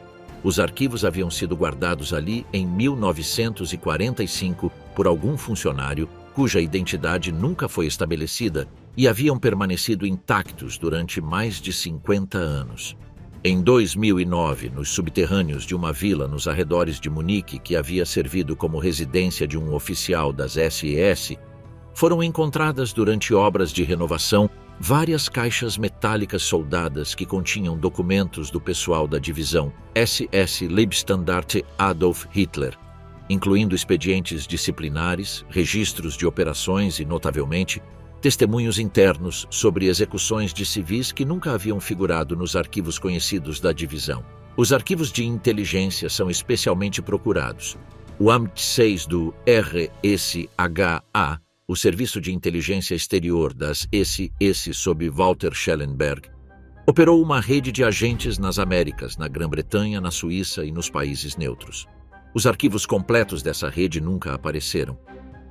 Os arquivos haviam sido guardados ali em 1945 por algum funcionário cuja identidade nunca foi estabelecida e haviam permanecido intactos durante mais de 50 anos. Em 2009, nos subterrâneos de uma vila nos arredores de Munique, que havia servido como residência de um oficial das SS, foram encontradas durante obras de renovação várias caixas metálicas soldadas que continham documentos do pessoal da divisão SS Leibstandarte Adolf Hitler, incluindo expedientes disciplinares, registros de operações e, notavelmente, testemunhos internos sobre execuções de civis que nunca haviam figurado nos arquivos conhecidos da divisão. Os arquivos de inteligência são especialmente procurados. O Amt 6 do RSHA, o Serviço de Inteligência Exterior das SS sob Walter Schellenberg, operou uma rede de agentes nas Américas, na Grã-Bretanha, na Suíça e nos países neutros. Os arquivos completos dessa rede nunca apareceram.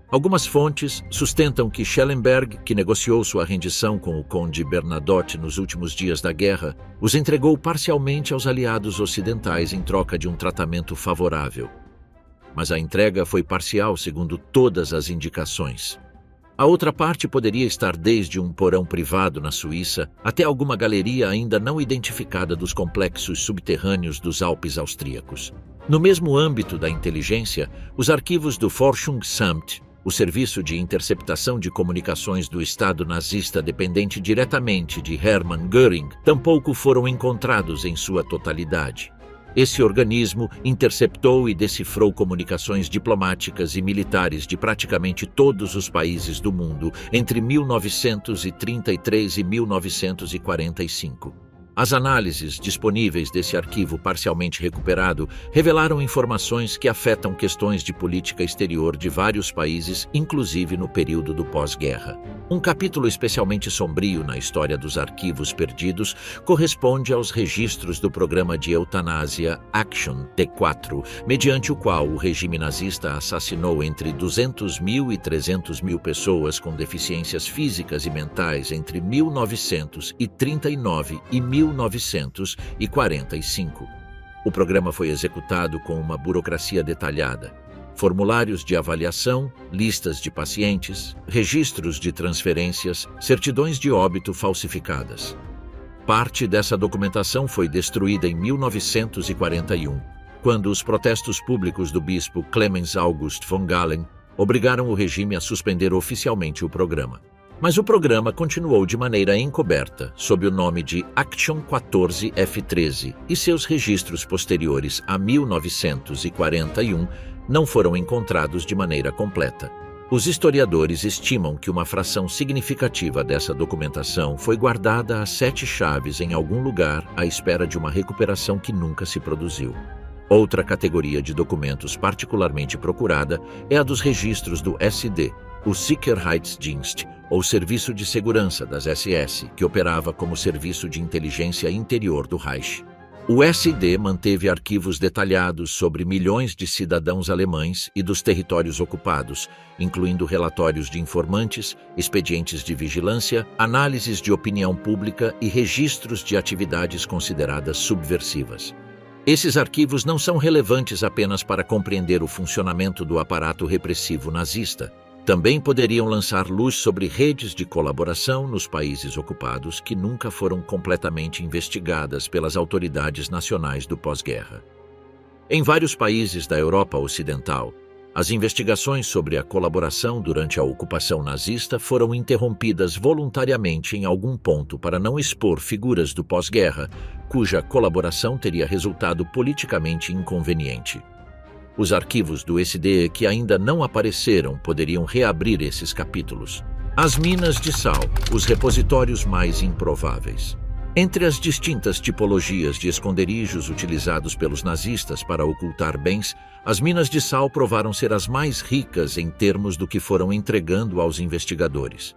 Algumas fontes sustentam que Schellenberg, que negociou sua rendição com o conde Bernadotte nos últimos dias da guerra, os entregou parcialmente aos aliados ocidentais em troca de um tratamento favorável. Mas a entrega foi parcial segundo todas as indicações. A outra parte poderia estar desde um porão privado na Suíça até alguma galeria ainda não identificada dos complexos subterrâneos dos Alpes austríacos. No mesmo âmbito da inteligência, os arquivos do Forschungsamt, o serviço de interceptação de comunicações do Estado nazista dependente diretamente de Hermann Göring, tampouco foram encontrados em sua totalidade. Esse organismo interceptou e decifrou comunicações diplomáticas e militares de praticamente todos os países do mundo entre 1933 e 1945. As análises disponíveis desse arquivo parcialmente recuperado revelaram informações que afetam questões de política exterior de vários países, inclusive no período do pós-guerra. Um capítulo especialmente sombrio na história dos arquivos perdidos corresponde aos registros do programa de eutanásia Action D4, mediante o qual o regime nazista assassinou entre 200.000 e 300.000 pessoas com deficiências físicas e mentais entre 1939 e 1945. 1945. O programa foi executado com uma burocracia detalhada. Formulários de avaliação, listas de pacientes, registros de transferências, certidões de óbito falsificadas. Parte dessa documentação foi destruída em 1941, quando os protestos públicos do bispo Clemens August von Galen obrigaram o regime a suspender oficialmente o programa. Mas o programa continuou de maneira encoberta, sob o nome de Action 14F13, e seus registros posteriores a 1941 não foram encontrados de maneira completa. Os historiadores estimam que uma fração significativa dessa documentação foi guardada a 7 chaves em algum lugar à espera de uma recuperação que nunca se produziu. Outra categoria de documentos particularmente procurada é a dos registros do SD, o Sicherheitsdienst, ou Serviço de Segurança das SS, que operava como serviço de inteligência interior do Reich. O SD manteve arquivos detalhados sobre milhões de cidadãos alemães e dos territórios ocupados, incluindo relatórios de informantes, expedientes de vigilância, análises de opinião pública e registros de atividades consideradas subversivas. Esses arquivos não são relevantes apenas para compreender o funcionamento do aparato repressivo nazista. Também poderiam lançar luz sobre redes de colaboração nos países ocupados que nunca foram completamente investigadas pelas autoridades nacionais do pós-guerra. Em vários países da Europa Ocidental, as investigações sobre a colaboração durante a ocupação nazista foram interrompidas voluntariamente em algum ponto para não expor figuras do pós-guerra, cuja colaboração teria resultado politicamente inconveniente. Os arquivos do SD que ainda não apareceram poderiam reabrir esses capítulos. As minas de sal, os repositórios mais improváveis. Entre as distintas tipologias de esconderijos utilizados pelos nazistas para ocultar bens, as minas de sal provaram ser as mais ricas em termos do que foram entregando aos investigadores.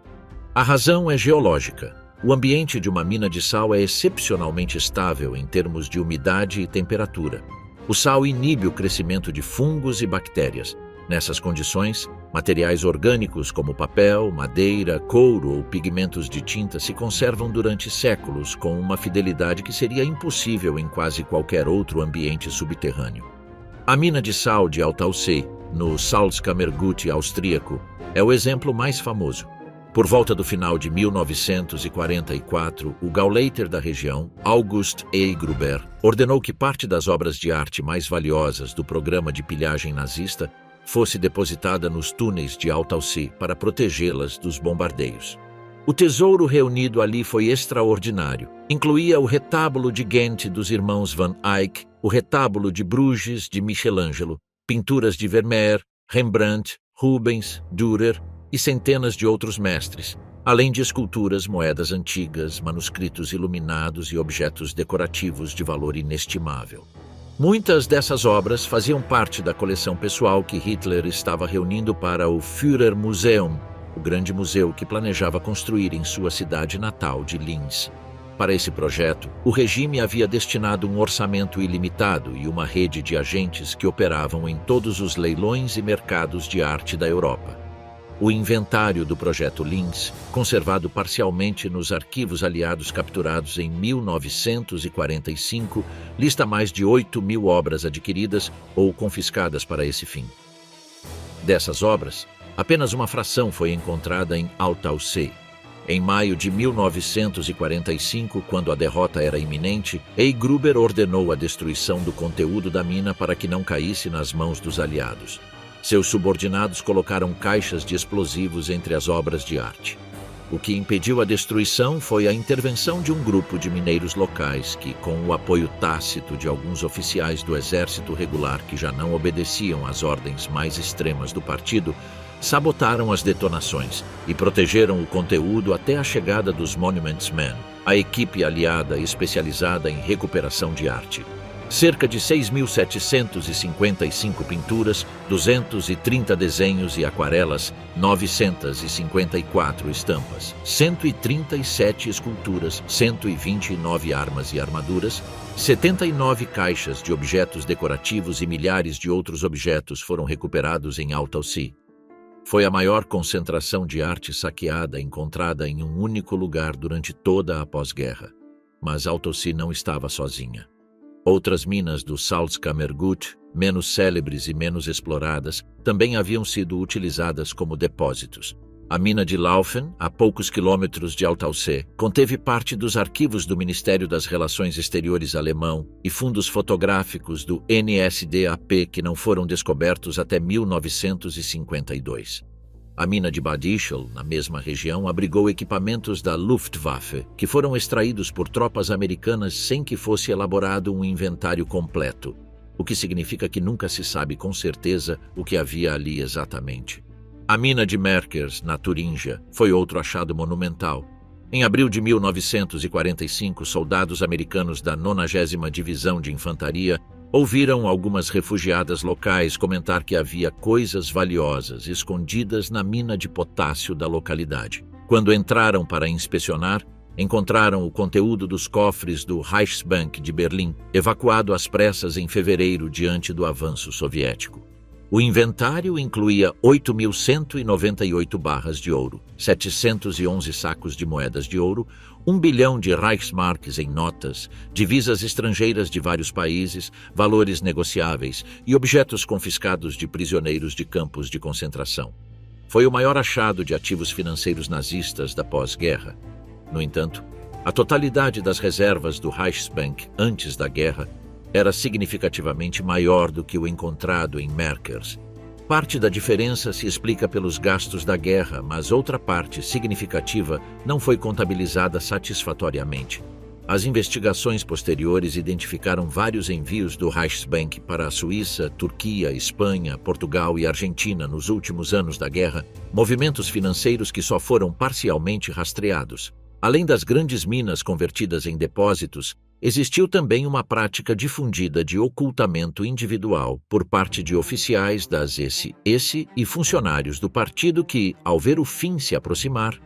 A razão é geológica. O ambiente de uma mina de sal é excepcionalmente estável em termos de umidade e temperatura. O sal inibe o crescimento de fungos e bactérias. Nessas condições, materiais orgânicos como papel, madeira, couro ou pigmentos de tinta se conservam durante séculos com uma fidelidade que seria impossível em quase qualquer outro ambiente subterrâneo. A mina de sal de Altausee, no Salzkammergut austríaco, é o exemplo mais famoso. Por volta do final de 1944, o Gauleiter da região, August E. Gruber, ordenou que parte das obras de arte mais valiosas do programa de pilhagem nazista fosse depositada nos túneis de Altausee para protegê-las dos bombardeios. O tesouro reunido ali foi extraordinário. Incluía o retábulo de Ghent dos irmãos Van Eyck, o retábulo de Bruges de Michelangelo, pinturas de Vermeer, Rembrandt, Rubens, Dürer e centenas de outros mestres, além de esculturas, moedas antigas, manuscritos iluminados e objetos decorativos de valor inestimável. Muitas dessas obras faziam parte da coleção pessoal que Hitler estava reunindo para o Führermuseum, o grande museu que planejava construir em sua cidade natal de Linz. Para esse projeto, o regime havia destinado um orçamento ilimitado e uma rede de agentes que operavam em todos os leilões e mercados de arte da Europa. O inventário do projeto Linz, conservado parcialmente nos arquivos aliados capturados em 1945, lista mais de 8.000 obras adquiridas ou confiscadas para esse fim. Dessas obras, apenas uma fração foi encontrada em Altausee. Em maio de 1945, quando a derrota era iminente, E. Gruber ordenou a destruição do conteúdo da mina para que não caísse nas mãos dos aliados. Seus subordinados colocaram caixas de explosivos entre as obras de arte. O que impediu a destruição foi a intervenção de um grupo de mineiros locais que, com o apoio tácito de alguns oficiais do exército regular que já não obedeciam às ordens mais extremas do partido, sabotaram as detonações e protegeram o conteúdo até a chegada dos Monuments Men, a equipe aliada especializada em recuperação de arte. Cerca de 6.755 pinturas, 230 desenhos e aquarelas, 954 estampas, 137 esculturas, 129 armas e armaduras, 79 caixas de objetos decorativos e milhares de outros objetos foram recuperados em Altausee. Foi a maior concentração de arte saqueada encontrada em um único lugar durante toda a pós-guerra. mas Autossi não estava sozinha. Outras minas do Salzkammergut, menos célebres e menos exploradas, também haviam sido utilizadas como depósitos. A mina de Laufen, a poucos quilômetros de Altausee, conteve parte dos arquivos do Ministério das Relações Exteriores alemão e fundos fotográficos do NSDAP que não foram descobertos até 1952. A mina de Bad Ischl, na mesma região, abrigou equipamentos da Luftwaffe, que foram extraídos por tropas americanas sem que fosse elaborado um inventário completo, o que significa que nunca se sabe com certeza o que havia ali exatamente. A mina de Merkers, na Turíngia, foi outro achado monumental. Em abril de 1945, soldados americanos da 90ª Divisão de Infantaria ouviram algumas refugiadas locais comentar que havia coisas valiosas escondidas na mina de potássio da localidade. Quando entraram para inspecionar, encontraram o conteúdo dos cofres do Reichsbank de Berlim, evacuado às pressas em fevereiro diante do avanço soviético. O inventário incluía 8.198 barras de ouro, 711 sacos de moedas de ouro, 1 bilhão de Reichsmarks em notas, divisas estrangeiras de vários países, valores negociáveis e objetos confiscados de prisioneiros de campos de concentração. Foi o maior achado de ativos financeiros nazistas da pós-guerra. No entanto, a totalidade das reservas do Reichsbank antes da guerra era significativamente maior do que o encontrado em Merkers. Parte da diferença se explica pelos gastos da guerra, mas outra parte significativa não foi contabilizada satisfatoriamente. As investigações posteriores identificaram vários envios do Reichsbank para a Suíça, Turquia, Espanha, Portugal e Argentina nos últimos anos da guerra, movimentos financeiros que só foram parcialmente rastreados. Além das grandes minas convertidas em depósitos, existiu também uma prática difundida de ocultamento individual por parte de oficiais das SS e funcionários do partido que, ao ver o fim se aproximar,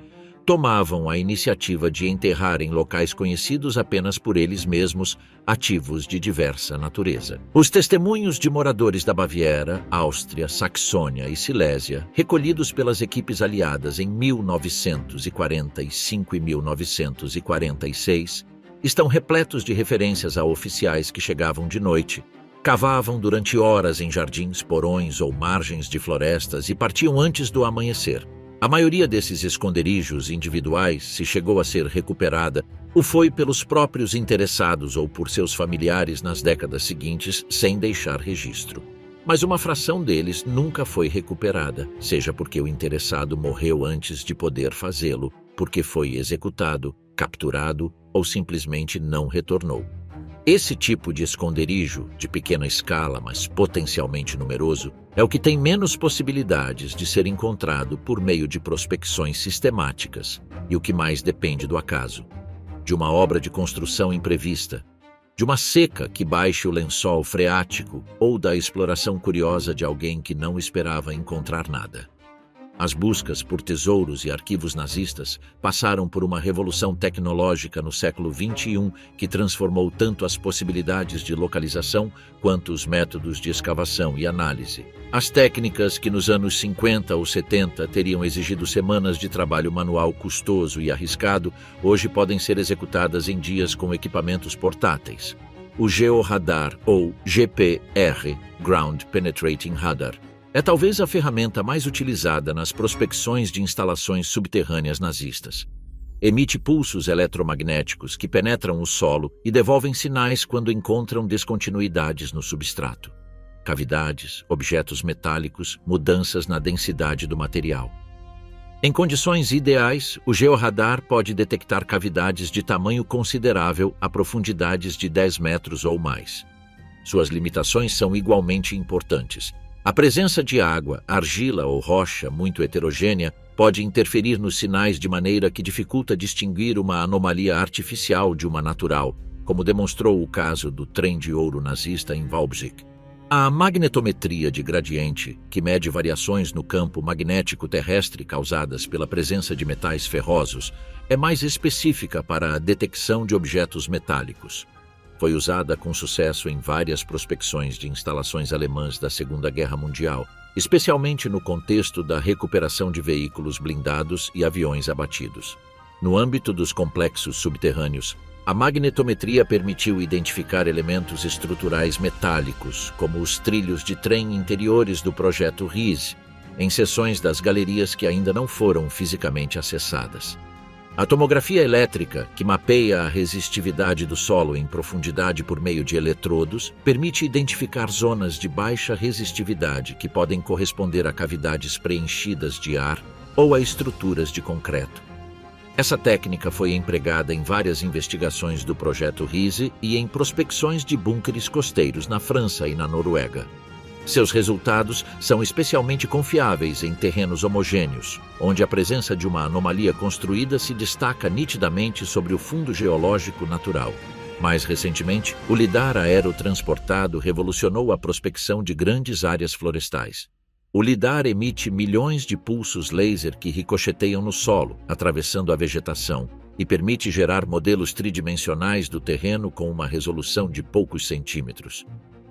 tomavam a iniciativa de enterrar em locais conhecidos apenas por eles mesmos ativos de diversa natureza. Os testemunhos de moradores da Baviera, Áustria, Saxônia e Silésia, recolhidos pelas equipes aliadas em 1945 e 1946, estão repletos de referências a oficiais que chegavam de noite, cavavam durante horas em jardins, porões ou margens de florestas e partiam antes do amanhecer. A maioria desses esconderijos individuais, se chegou a ser recuperada, o foi pelos próprios interessados ou por seus familiares nas décadas seguintes, sem deixar registro. Mas uma fração deles nunca foi recuperada, seja porque o interessado morreu antes de poder fazê-lo, porque foi executado, capturado ou simplesmente não retornou. Esse tipo de esconderijo, de pequena escala, mas potencialmente numeroso, é o que tem menos possibilidades de ser encontrado por meio de prospecções sistemáticas e o que mais depende do acaso, de uma obra de construção imprevista, de uma seca que baixe o lençol freático ou da exploração curiosa de alguém que não esperava encontrar nada. As buscas por tesouros e arquivos nazistas passaram por uma revolução tecnológica no século XXI que transformou tanto as possibilidades de localização quanto os métodos de escavação e análise. As técnicas que nos anos 50 ou 70 teriam exigido semanas de trabalho manual custoso e arriscado, hoje podem ser executadas em dias com equipamentos portáteis. O Georadar, ou GPR, Ground Penetrating Radar, é talvez a ferramenta mais utilizada nas prospecções de instalações subterrâneas nazistas. Emite pulsos eletromagnéticos que penetram o solo e devolvem sinais quando encontram descontinuidades no substrato. Cavidades, objetos metálicos, mudanças na densidade do material. Em condições ideais, o georadar pode detectar cavidades de tamanho considerável a profundidades de 10 metros ou mais. Suas limitações são igualmente importantes. A presença de água, argila ou rocha muito heterogênea pode interferir nos sinais de maneira que dificulta distinguir uma anomalia artificial de uma natural, como demonstrou o caso do trem de ouro nazista em Walbzig. A magnetometria de gradiente, que mede variações no campo magnético terrestre causadas pela presença de metais ferrosos, é mais específica para a detecção de objetos metálicos. Foi usada com sucesso em várias prospecções de instalações alemãs da Segunda Guerra Mundial, especialmente no contexto da recuperação de veículos blindados e aviões abatidos. No âmbito dos complexos subterrâneos, A magnetometria permitiu identificar elementos estruturais metálicos, como os trilhos de trem interiores do projeto RISE, em seções das galerias que ainda não foram fisicamente acessadas. A tomografia elétrica, que mapeia a resistividade do solo em profundidade por meio de eletrodos, permite identificar zonas de baixa resistividade que podem corresponder a cavidades preenchidas de ar ou a estruturas de concreto. Essa técnica foi empregada em várias investigações do projeto RISE e em prospecções de búnkeres costeiros na França e na Noruega. Seus resultados são especialmente confiáveis em terrenos homogêneos, onde a presença de uma anomalia construída se destaca nitidamente sobre o fundo geológico natural. Mais recentemente, o lidar aerotransportado revolucionou a prospecção de grandes áreas florestais. O lidar emite milhões de pulsos laser que ricocheteiam no solo, atravessando a vegetação, e permite gerar modelos tridimensionais do terreno com uma resolução de poucos centímetros.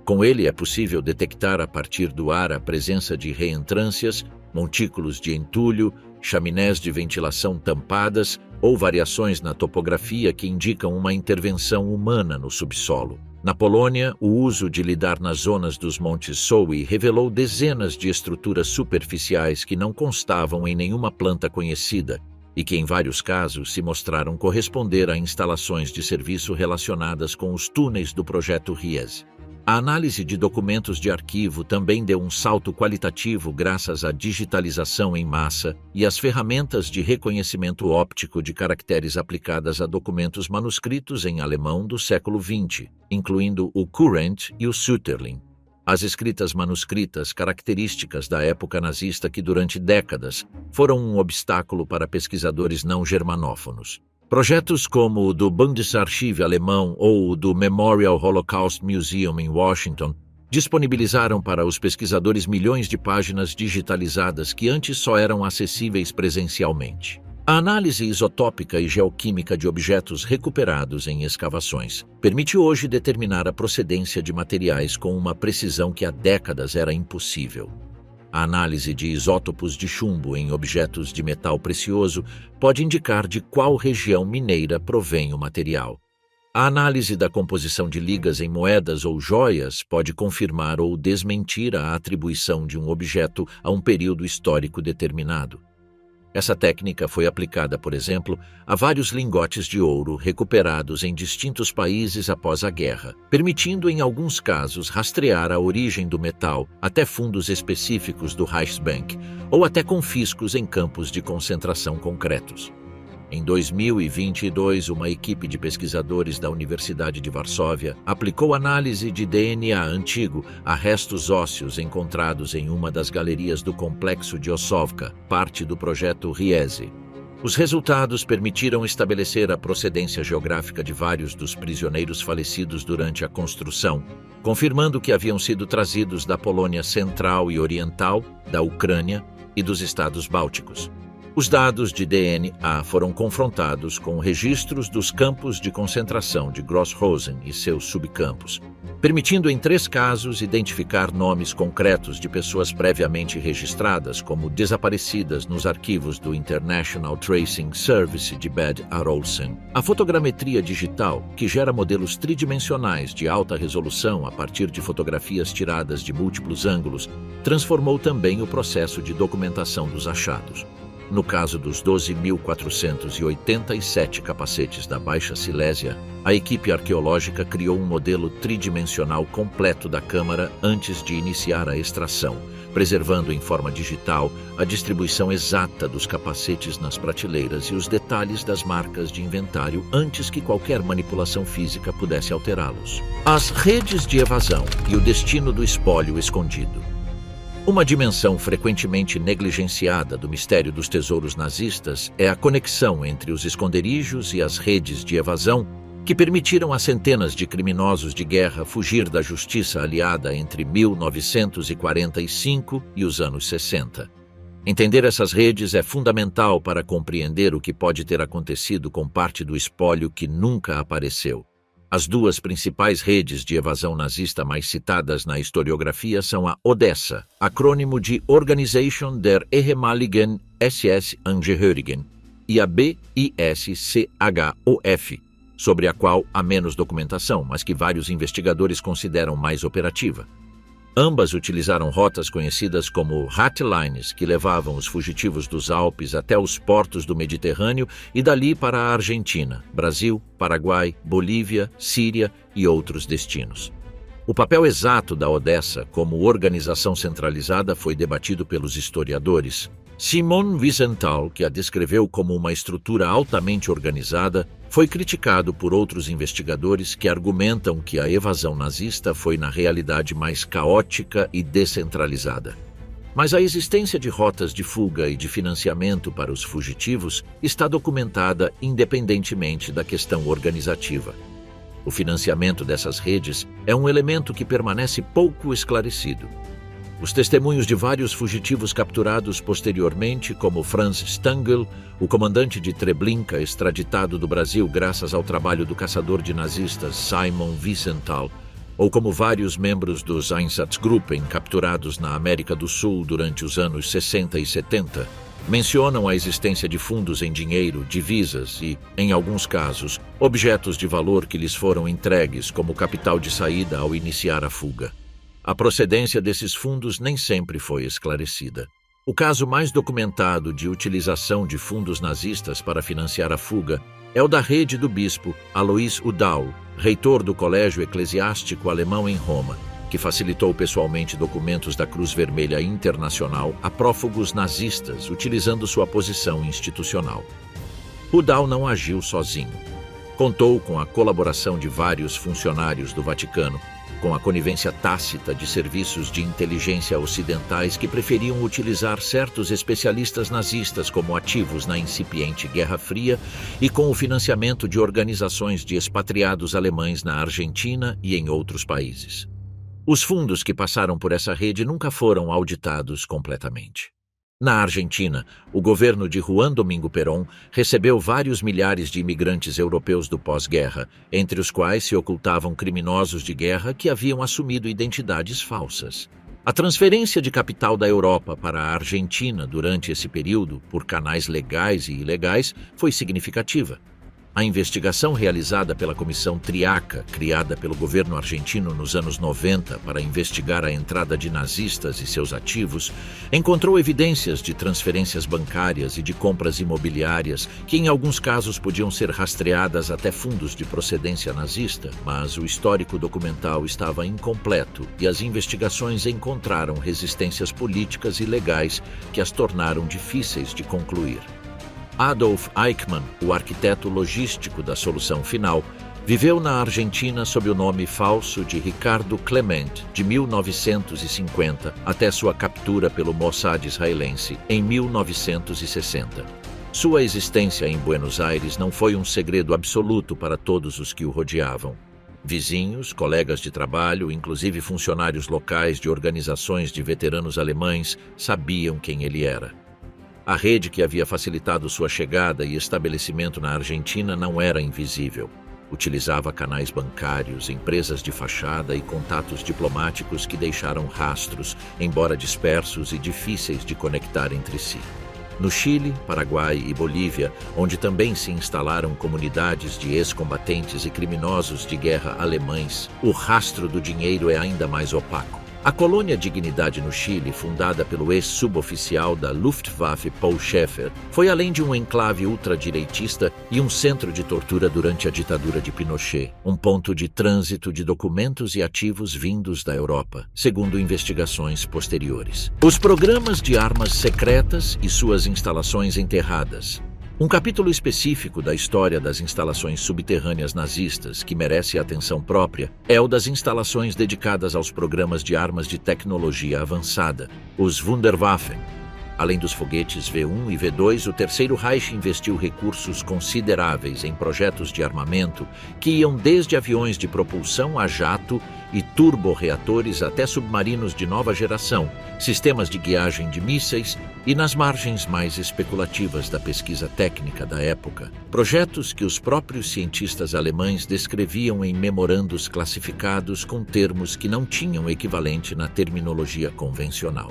Com ele é possível detectar a partir do ar a presença de reentrâncias, montículos de entulho, chaminés de ventilação tampadas ou variações na topografia que indicam uma intervenção humana no subsolo. Na Polônia, o uso de lidar nas zonas dos Montes Sowi revelou dezenas de estruturas superficiais que não constavam em nenhuma planta conhecida e que, em vários casos, se mostraram corresponder a instalações de serviço relacionadas com os túneis do projeto RIES. A análise de documentos de arquivo também deu um salto qualitativo graças à digitalização em massa e às ferramentas de reconhecimento óptico de caracteres aplicadas a documentos manuscritos em alemão do século XX, incluindo o Kurrent e o Sütterlin. As escritas manuscritas características da época nazista que durante décadas foram um obstáculo para pesquisadores não germanófonos. Projetos como o do Bundesarchiv alemão ou o do Memorial Holocaust Museum em Washington disponibilizaram para os pesquisadores milhões de páginas digitalizadas que antes só eram acessíveis presencialmente. A análise isotópica e geoquímica de objetos recuperados em escavações permite hoje determinar a procedência de materiais com uma precisão que há décadas era impossível. A análise de isótopos de chumbo em objetos de metal precioso pode indicar de qual região mineira provém o material. A análise da composição de ligas em moedas ou joias pode confirmar ou desmentir a atribuição de um objeto a um período histórico determinado. Essa técnica foi aplicada, por exemplo, a vários lingotes de ouro recuperados em distintos países após a guerra, permitindo, em alguns casos, rastrear a origem do metal até fundos específicos do Reichsbank ou até confiscos em campos de concentração concretos. Em 2022, uma equipe de pesquisadores da Universidade de Varsóvia aplicou análise de DNA antigo a restos ósseos encontrados em uma das galerias do complexo de Ossowka, parte do projeto RIESE. Os resultados permitiram estabelecer a procedência geográfica de vários dos prisioneiros falecidos durante a construção, confirmando que haviam sido trazidos da Polônia Central e Oriental, da Ucrânia e dos Estados Bálticos. Os dados de DNA foram confrontados com registros dos campos de concentração de Grossrosen e seus subcampos, permitindo em 3 casos identificar nomes concretos de pessoas previamente registradas como desaparecidas nos arquivos do International Tracing Service de Bad Arolsen. A fotogrametria digital, que gera modelos tridimensionais de alta resolução a partir de fotografias tiradas de múltiplos ângulos, transformou também o processo de documentação dos achados. No caso dos 12.487 capacetes da Baixa Silésia, a equipe arqueológica criou um modelo tridimensional completo da câmara antes de iniciar a extração, preservando em forma digital a distribuição exata dos capacetes nas prateleiras e os detalhes das marcas de inventário antes que qualquer manipulação física pudesse alterá-los. As redes de evasão e o destino do espólio escondido. Uma dimensão frequentemente negligenciada do mistério dos tesouros nazistas é a conexão entre os esconderijos e as redes de evasão que permitiram a centenas de criminosos de guerra fugir da justiça aliada entre 1945 e os anos 60. Entender essas redes é fundamental para compreender o que pode ter acontecido com parte do espólio que nunca apareceu. As 2 principais redes de evasão nazista mais citadas na historiografia são a Odessa, acrônimo de Organisation der ehemaligen SS-Angehörigen, e a BISCHOF, sobre a qual há menos documentação, mas que vários investigadores consideram mais operativa. Ambas utilizaram rotas conhecidas como ratlines, que levavam os fugitivos dos Alpes até os portos do Mediterrâneo e dali para a Argentina, Brasil, Paraguai, Bolívia, Síria e outros destinos. O papel exato da Odessa como organização centralizada foi debatido pelos historiadores. Simon Wiesenthal, que a descreveu como uma estrutura altamente organizada, foi criticado por outros investigadores que argumentam que a evasão nazista foi na realidade mais caótica e descentralizada. Mas a existência de rotas de fuga e de financiamento para os fugitivos está documentada independentemente da questão organizativa. O financiamento dessas redes é um elemento que permanece pouco esclarecido. Os testemunhos de vários fugitivos capturados posteriormente, como Franz Stangl, o comandante de Treblinka, extraditado do Brasil graças ao trabalho do caçador de nazistas Simon Wiesenthal, ou como vários membros dos Einsatzgruppen capturados na América do Sul durante os anos 60 e 70, mencionam a existência de fundos em dinheiro, divisas e, em alguns casos, objetos de valor que lhes foram entregues como capital de saída ao iniciar a fuga. A procedência desses fundos nem sempre foi esclarecida. O caso mais documentado de utilização de fundos nazistas para financiar a fuga é o da rede do bispo Alois Udall, reitor do Colégio Eclesiástico Alemão em Roma, que facilitou pessoalmente documentos da Cruz Vermelha Internacional a prófugos nazistas utilizando sua posição institucional. Udall não agiu sozinho. Contou com a colaboração de vários funcionários do Vaticano, com a conivência tácita de serviços de inteligência ocidentais que preferiam utilizar certos especialistas nazistas como ativos na incipiente Guerra Fria e com o financiamento de organizações de expatriados alemães na Argentina e em outros países. Os fundos que passaram por essa rede nunca foram auditados completamente. Na Argentina, o governo de Juan Domingo Perón recebeu vários milhares de imigrantes europeus do pós-guerra, entre os quais se ocultavam criminosos de guerra que haviam assumido identidades falsas. A transferência de capital da Europa para a Argentina durante esse período, por canais legais e ilegais, foi significativa. A investigação realizada pela Comissão Triaca, criada pelo governo argentino nos anos 90 para investigar a entrada de nazistas e seus ativos, encontrou evidências de transferências bancárias e de compras imobiliárias que em alguns casos podiam ser rastreadas até fundos de procedência nazista, mas o histórico documental estava incompleto e as investigações encontraram resistências políticas e legais que as tornaram difíceis de concluir. Adolf Eichmann, o arquiteto logístico da solução final, viveu na Argentina sob o nome falso de Ricardo Clement de 1950 até sua captura pelo Mossad israelense em 1960. Sua existência em Buenos Aires não foi um segredo absoluto para todos os que o rodeavam. Vizinhos, colegas de trabalho, inclusive funcionários locais de organizações de veteranos alemães, sabiam quem ele era. A rede que havia facilitado sua chegada e estabelecimento na Argentina não era invisível. Utilizava canais bancários, empresas de fachada e contatos diplomáticos que deixaram rastros, embora dispersos e difíceis de conectar entre si. No Chile, Paraguai e Bolívia, onde também se instalaram comunidades de ex-combatentes e criminosos de guerra alemães, o rastro do dinheiro é ainda mais opaco. A colônia Dignidade no Chile, fundada pelo ex-suboficial da Luftwaffe Paul Schaeffer, foi além de um enclave ultradireitista e um centro de tortura durante a ditadura de Pinochet, um ponto de trânsito de documentos e ativos vindos da Europa, segundo investigações posteriores. Os programas de armas secretas e suas instalações enterradas. Um capítulo específico da história das instalações subterrâneas nazistas que merece atenção própria é o das instalações dedicadas aos programas de armas de tecnologia avançada, os Wunderwaffen. Além dos foguetes V1 e V2, o Terceiro Reich investiu recursos consideráveis em projetos de armamento que iam desde aviões de propulsão a jato e turborreatores até submarinos de nova geração, sistemas de guiagem de mísseis e nas margens mais especulativas da pesquisa técnica da época, projetos que os próprios cientistas alemães descreviam em memorandos classificados com termos que não tinham equivalente na terminologia convencional.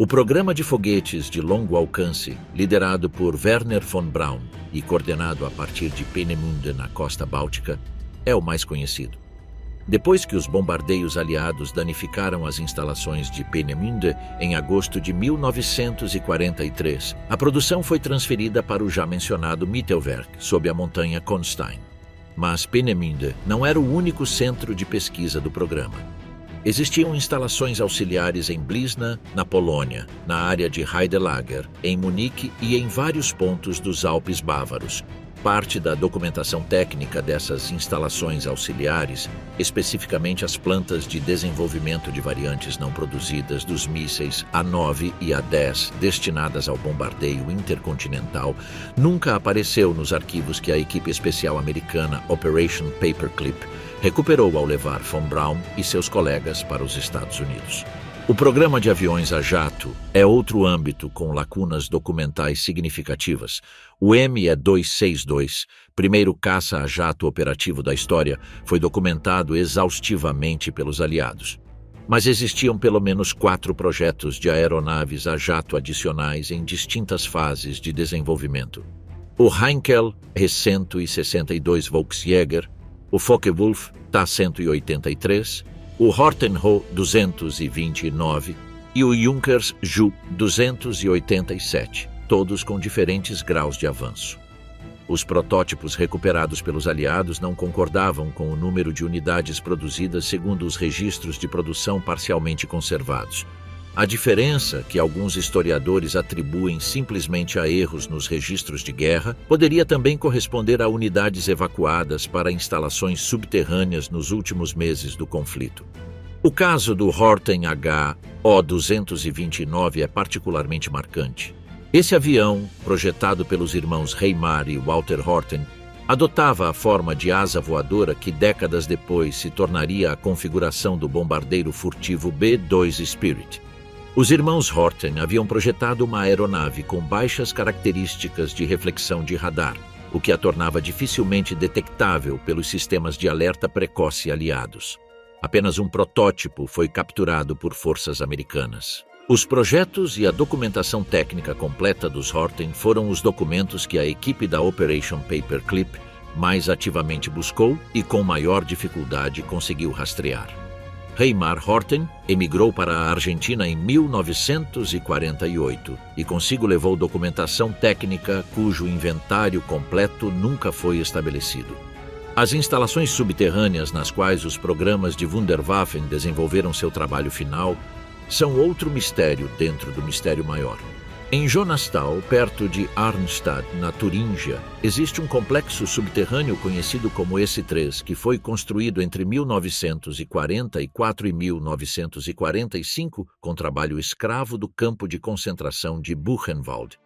O programa de foguetes de longo alcance, liderado por Wernher von Braun e coordenado a partir de Peenemünde, na costa báltica, é o mais conhecido. Depois que os bombardeios aliados danificaram as instalações de Peenemünde em agosto de 1943, a produção foi transferida para o já mencionado Mittelwerk, sob a montanha Konstein. Mas Peenemünde não era o único centro de pesquisa do programa. Existiam instalações auxiliares em Blisna, na Polônia, na área de Heidelager, em Munique e em vários pontos dos Alpes bávaros. Parte da documentação técnica dessas instalações auxiliares, especificamente as plantas de desenvolvimento de variantes não produzidas dos mísseis A-9 e A-10 destinadas ao bombardeio intercontinental, nunca apareceu nos arquivos que a equipe especial americana Operation Paperclip recuperou ao levar von Braun e seus colegas para os Estados Unidos. O programa de aviões a jato é outro âmbito com lacunas documentais significativas. O ME-262, primeiro caça a jato operativo da história, foi documentado exaustivamente pelos aliados. Mas existiam pelo menos 4 projetos de aeronaves a jato adicionais em distintas fases de desenvolvimento. O Heinkel E-162 Volksjäger, o Focke-Wulf Ta-183, o Hortenho 229 e o Junkers Ju 287, todos com diferentes graus de avanço. Os protótipos recuperados pelos aliados não concordavam com o número de unidades produzidas segundo os registros de produção parcialmente conservados. A diferença, que alguns historiadores atribuem simplesmente a erros nos registros de guerra, poderia também corresponder a unidades evacuadas para instalações subterrâneas nos últimos meses do conflito. O caso do Horten HO-229 é particularmente marcante. Esse avião, projetado pelos irmãos Heimar e Walter Horten, adotava a forma de asa voadora que décadas depois se tornaria a configuração do bombardeiro furtivo B-2 Spirit. Os irmãos Horten haviam projetado uma aeronave com baixas características de reflexão de radar, o que a tornava dificilmente detectável pelos sistemas de alerta precoce aliados. Apenas um protótipo foi capturado por forças americanas. Os projetos e a documentação técnica completa dos Horten foram os documentos que a equipe da Operation Paperclip mais ativamente buscou e com maior dificuldade conseguiu rastrear. Heimar Horten emigrou para a Argentina em 1948 e consigo levou documentação técnica cujo inventário completo nunca foi estabelecido. As instalações subterrâneas nas quais os programas de Wunderwaffen desenvolveram seu trabalho final são outro mistério dentro do mistério maior. Em Jonastal, perto de Arnstadt, na Turíngia, existe um complexo subterrâneo conhecido como S3, que foi construído entre 1944 e 1945 com trabalho escravo do campo de concentração de Buchenwald.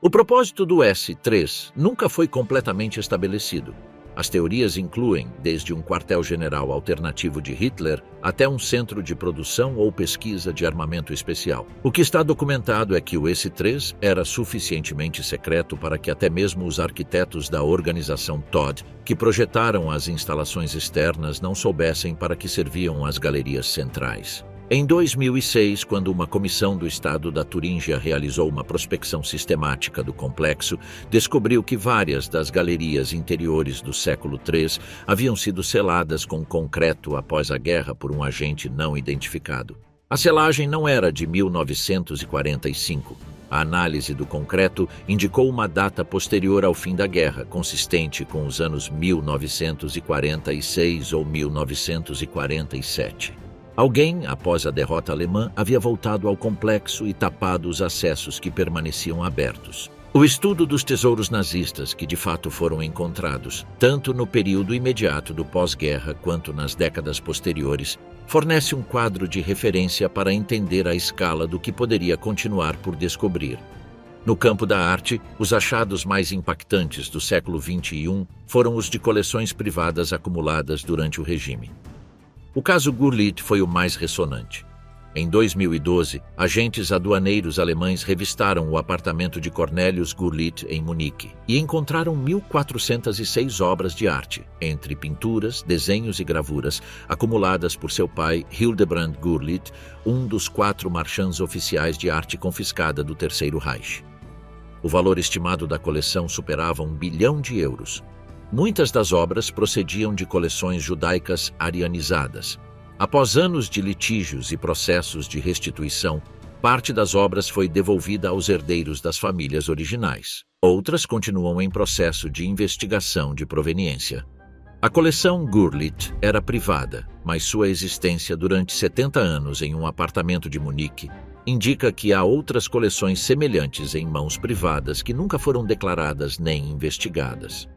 O propósito do S3 nunca foi completamente estabelecido. As teorias incluem desde um quartel-general alternativo de Hitler até um centro de produção ou pesquisa de armamento especial. O que está documentado é que o S3 era suficientemente secreto para que até mesmo os arquitetos da organização Todd, que projetaram as instalações externas, não soubessem para que serviam as galerias centrais. Em 2006, quando uma comissão do estado da Turíngia realizou uma prospecção sistemática do complexo, descobriu que várias das galerias interiores do século III haviam sido seladas com concreto após a guerra por um agente não identificado. A selagem não era de 1945. A análise do concreto indicou uma data posterior ao fim da guerra, consistente com os anos 1946 ou 1947. Alguém, após a derrota alemã, havia voltado ao complexo e tapado os acessos que permaneciam abertos. O estudo dos tesouros nazistas, que de fato foram encontrados, tanto no período imediato do pós-guerra quanto nas décadas posteriores, fornece um quadro de referência para entender a escala do que poderia continuar por descobrir. No campo da arte, os achados mais impactantes do século XXI foram os de coleções privadas acumuladas durante o regime. O caso Gurlitt foi o mais ressonante. Em 2012, agentes aduaneiros alemães revistaram o apartamento de Cornelius Gurlitt em Munique e encontraram 1.406 obras de arte, entre pinturas, desenhos e gravuras, acumuladas por seu pai Hildebrand Gurlitt, um dos 4 marchands oficiais de arte confiscada do Terceiro Reich. O valor estimado da coleção superava 1 bilhão de euros. Muitas das obras procediam de coleções judaicas arianizadas. Após anos de litígios e processos de restituição, parte das obras foi devolvida aos herdeiros das famílias originais. Outras continuam em processo de investigação de proveniência. A coleção Gurlitt era privada, mas sua existência durante 70 anos em um apartamento de Munique indica que há outras coleções semelhantes em mãos privadas que nunca foram declaradas nem investigadas.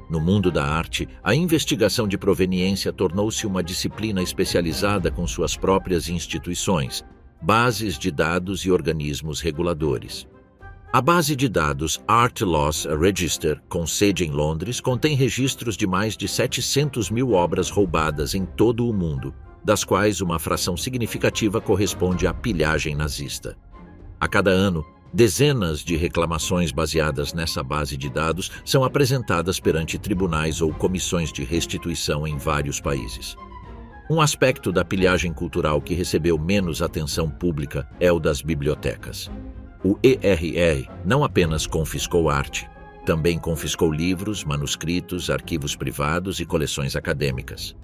No mundo da arte, a investigação de proveniência tornou-se uma disciplina especializada com suas próprias instituições, bases de dados e organismos reguladores. A base de dados Art Loss Register, com sede em Londres, contém registros de mais de 700 mil obras roubadas em todo o mundo, das quais uma fração significativa corresponde à pilhagem nazista. A cada ano, dezenas de reclamações baseadas nessa base de dados são apresentadas perante tribunais ou comissões de restituição em vários países. Um aspecto da pilhagem cultural que recebeu menos atenção pública é o das bibliotecas. O ERR não apenas confiscou arte, também confiscou livros, manuscritos, arquivos privados e coleções acadêmicas.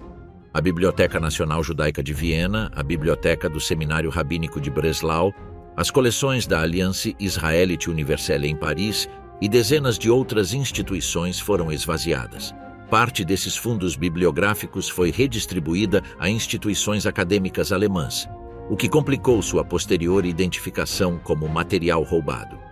A Biblioteca Nacional Judaica de Viena, a Biblioteca do Seminário Rabínico de Breslau, as coleções da Alliance Israelite Universelle em Paris e dezenas de outras instituições foram esvaziadas. Parte desses fundos bibliográficos foi redistribuída a instituições acadêmicas alemãs, o que complicou sua posterior identificação como material roubado.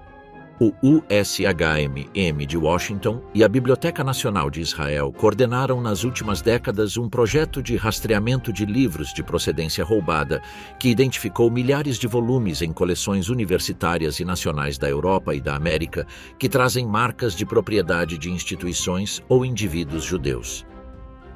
O USHMM de Washington e a Biblioteca Nacional de Israel coordenaram nas últimas décadas um projeto de rastreamento de livros de procedência roubada que identificou milhares de volumes em coleções universitárias e nacionais da Europa e da América que trazem marcas de propriedade de instituições ou indivíduos judeus.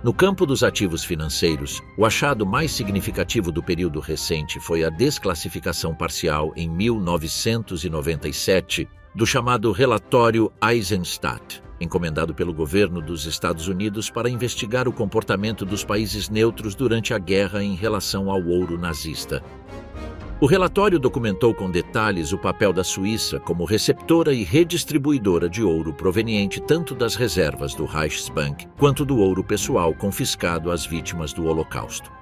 No campo dos ativos financeiros, o achado mais significativo do período recente foi a desclassificação parcial em 1997 do chamado Relatório Eisenstadt, encomendado pelo governo dos Estados Unidos para investigar o comportamento dos países neutros durante a guerra em relação ao ouro nazista. O relatório documentou com detalhes o papel da Suíça como receptora e redistribuidora de ouro proveniente tanto das reservas do Reichsbank quanto do ouro pessoal confiscado às vítimas do Holocausto.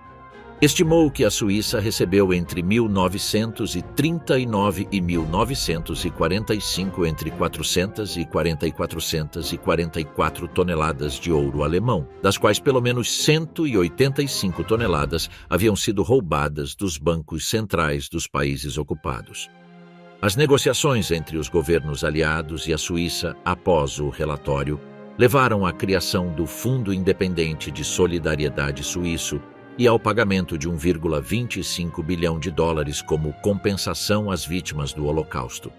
Estimou que a Suíça recebeu entre 1939 e 1945 entre 440 e 444 toneladas de ouro alemão, das quais pelo menos 185 toneladas haviam sido roubadas dos bancos centrais dos países ocupados. As negociações entre os governos aliados e a Suíça após o relatório levaram à criação do Fundo Independente de Solidariedade Suíço e ao pagamento de 1,25 bilhão de dólares como compensação às vítimas do Holocausto.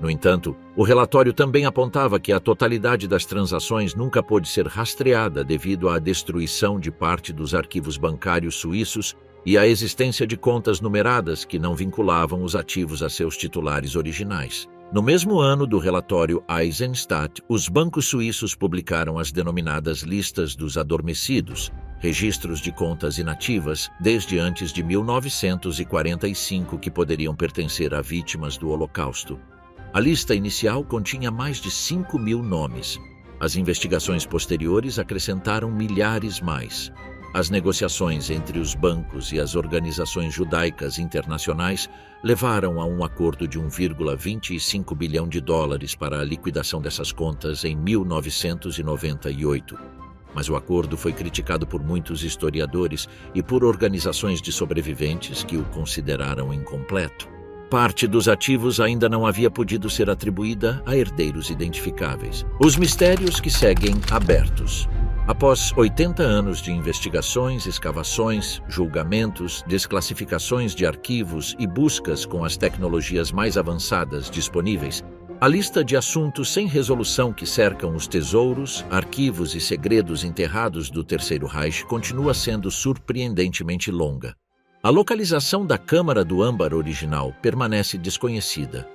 No entanto, o relatório também apontava que a totalidade das transações nunca pôde ser rastreada devido à destruição de parte dos arquivos bancários suíços e à existência de contas numeradas que não vinculavam os ativos a seus titulares originais. No mesmo ano do relatório Eisenstadt, os bancos suíços publicaram as denominadas listas dos adormecidos, registros de contas inativas desde antes de 1945 que poderiam pertencer a vítimas do Holocausto. A lista inicial continha mais de 5.000 nomes. As investigações posteriores acrescentaram milhares mais. As negociações entre os bancos e as organizações judaicas internacionais levaram a um acordo de 1,25 bilhão de dólares para a liquidação dessas contas em 1998. Mas o acordo foi criticado por muitos historiadores e por organizações de sobreviventes que o consideraram incompleto. Parte dos ativos ainda não havia podido ser atribuída a herdeiros identificáveis. Os mistérios que seguem abertos. Após 80 anos de investigações, escavações, julgamentos, desclassificações de arquivos e buscas com as tecnologias mais avançadas disponíveis, a lista de assuntos sem resolução que cercam os tesouros, arquivos e segredos enterrados do Terceiro Reich continua sendo surpreendentemente longa. A localização da câmara do âmbar original permanece desconhecida.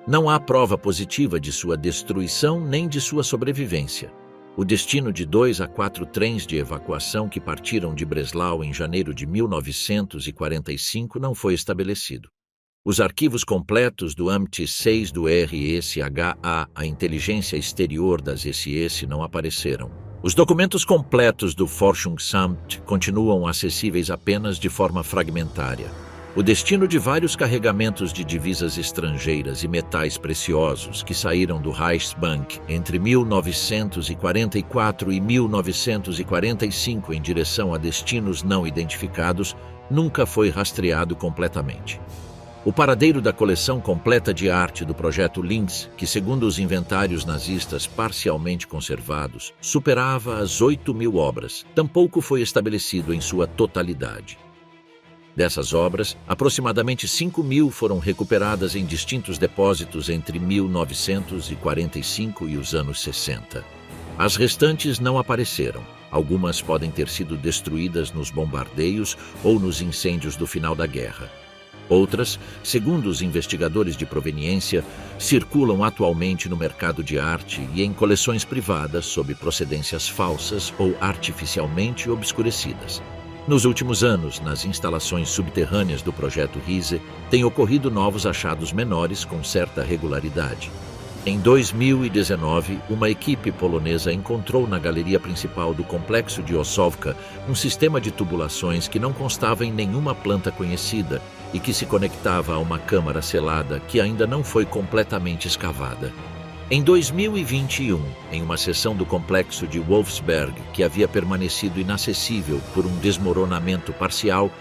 Não há prova positiva de sua destruição nem de sua sobrevivência. O destino de 2 a 4 trens de evacuação que partiram de Breslau em janeiro de 1945 não foi estabelecido. Os arquivos completos do AMT-6 do RSHA, a inteligência exterior das SS, não apareceram. Os documentos completos do Forschungsamt continuam acessíveis apenas de forma fragmentária. O destino de vários carregamentos de divisas estrangeiras e metais preciosos que saíram do Reichsbank entre 1944 e 1945 em direção a destinos não identificados nunca foi rastreado completamente. O paradeiro da coleção completa de arte do projeto Linz, que segundo os inventários nazistas parcialmente conservados, superava as 8.000 obras, tampouco foi estabelecido em sua totalidade. Dessas obras, aproximadamente 5.000 foram recuperadas em distintos depósitos entre 1945 e os anos 60. As restantes não apareceram. Algumas podem ter sido destruídas nos bombardeios ou nos incêndios do final da guerra. Outras, segundo os investigadores de proveniência, circulam atualmente no mercado de arte e em coleções privadas sob procedências falsas ou artificialmente obscurecidas. Nos últimos anos, nas instalações subterrâneas do Projeto Riese, têm ocorrido novos achados menores com certa regularidade. Em 2019, uma equipe polonesa encontrou na galeria principal do complexo de Ossowka um sistema de tubulações que não constava em nenhuma planta conhecida e que se conectava a uma câmara selada que ainda não foi completamente escavada. Em 2021, em uma seção do complexo de Wolfsberg que havia permanecido inacessível por um desmoronamento parcial,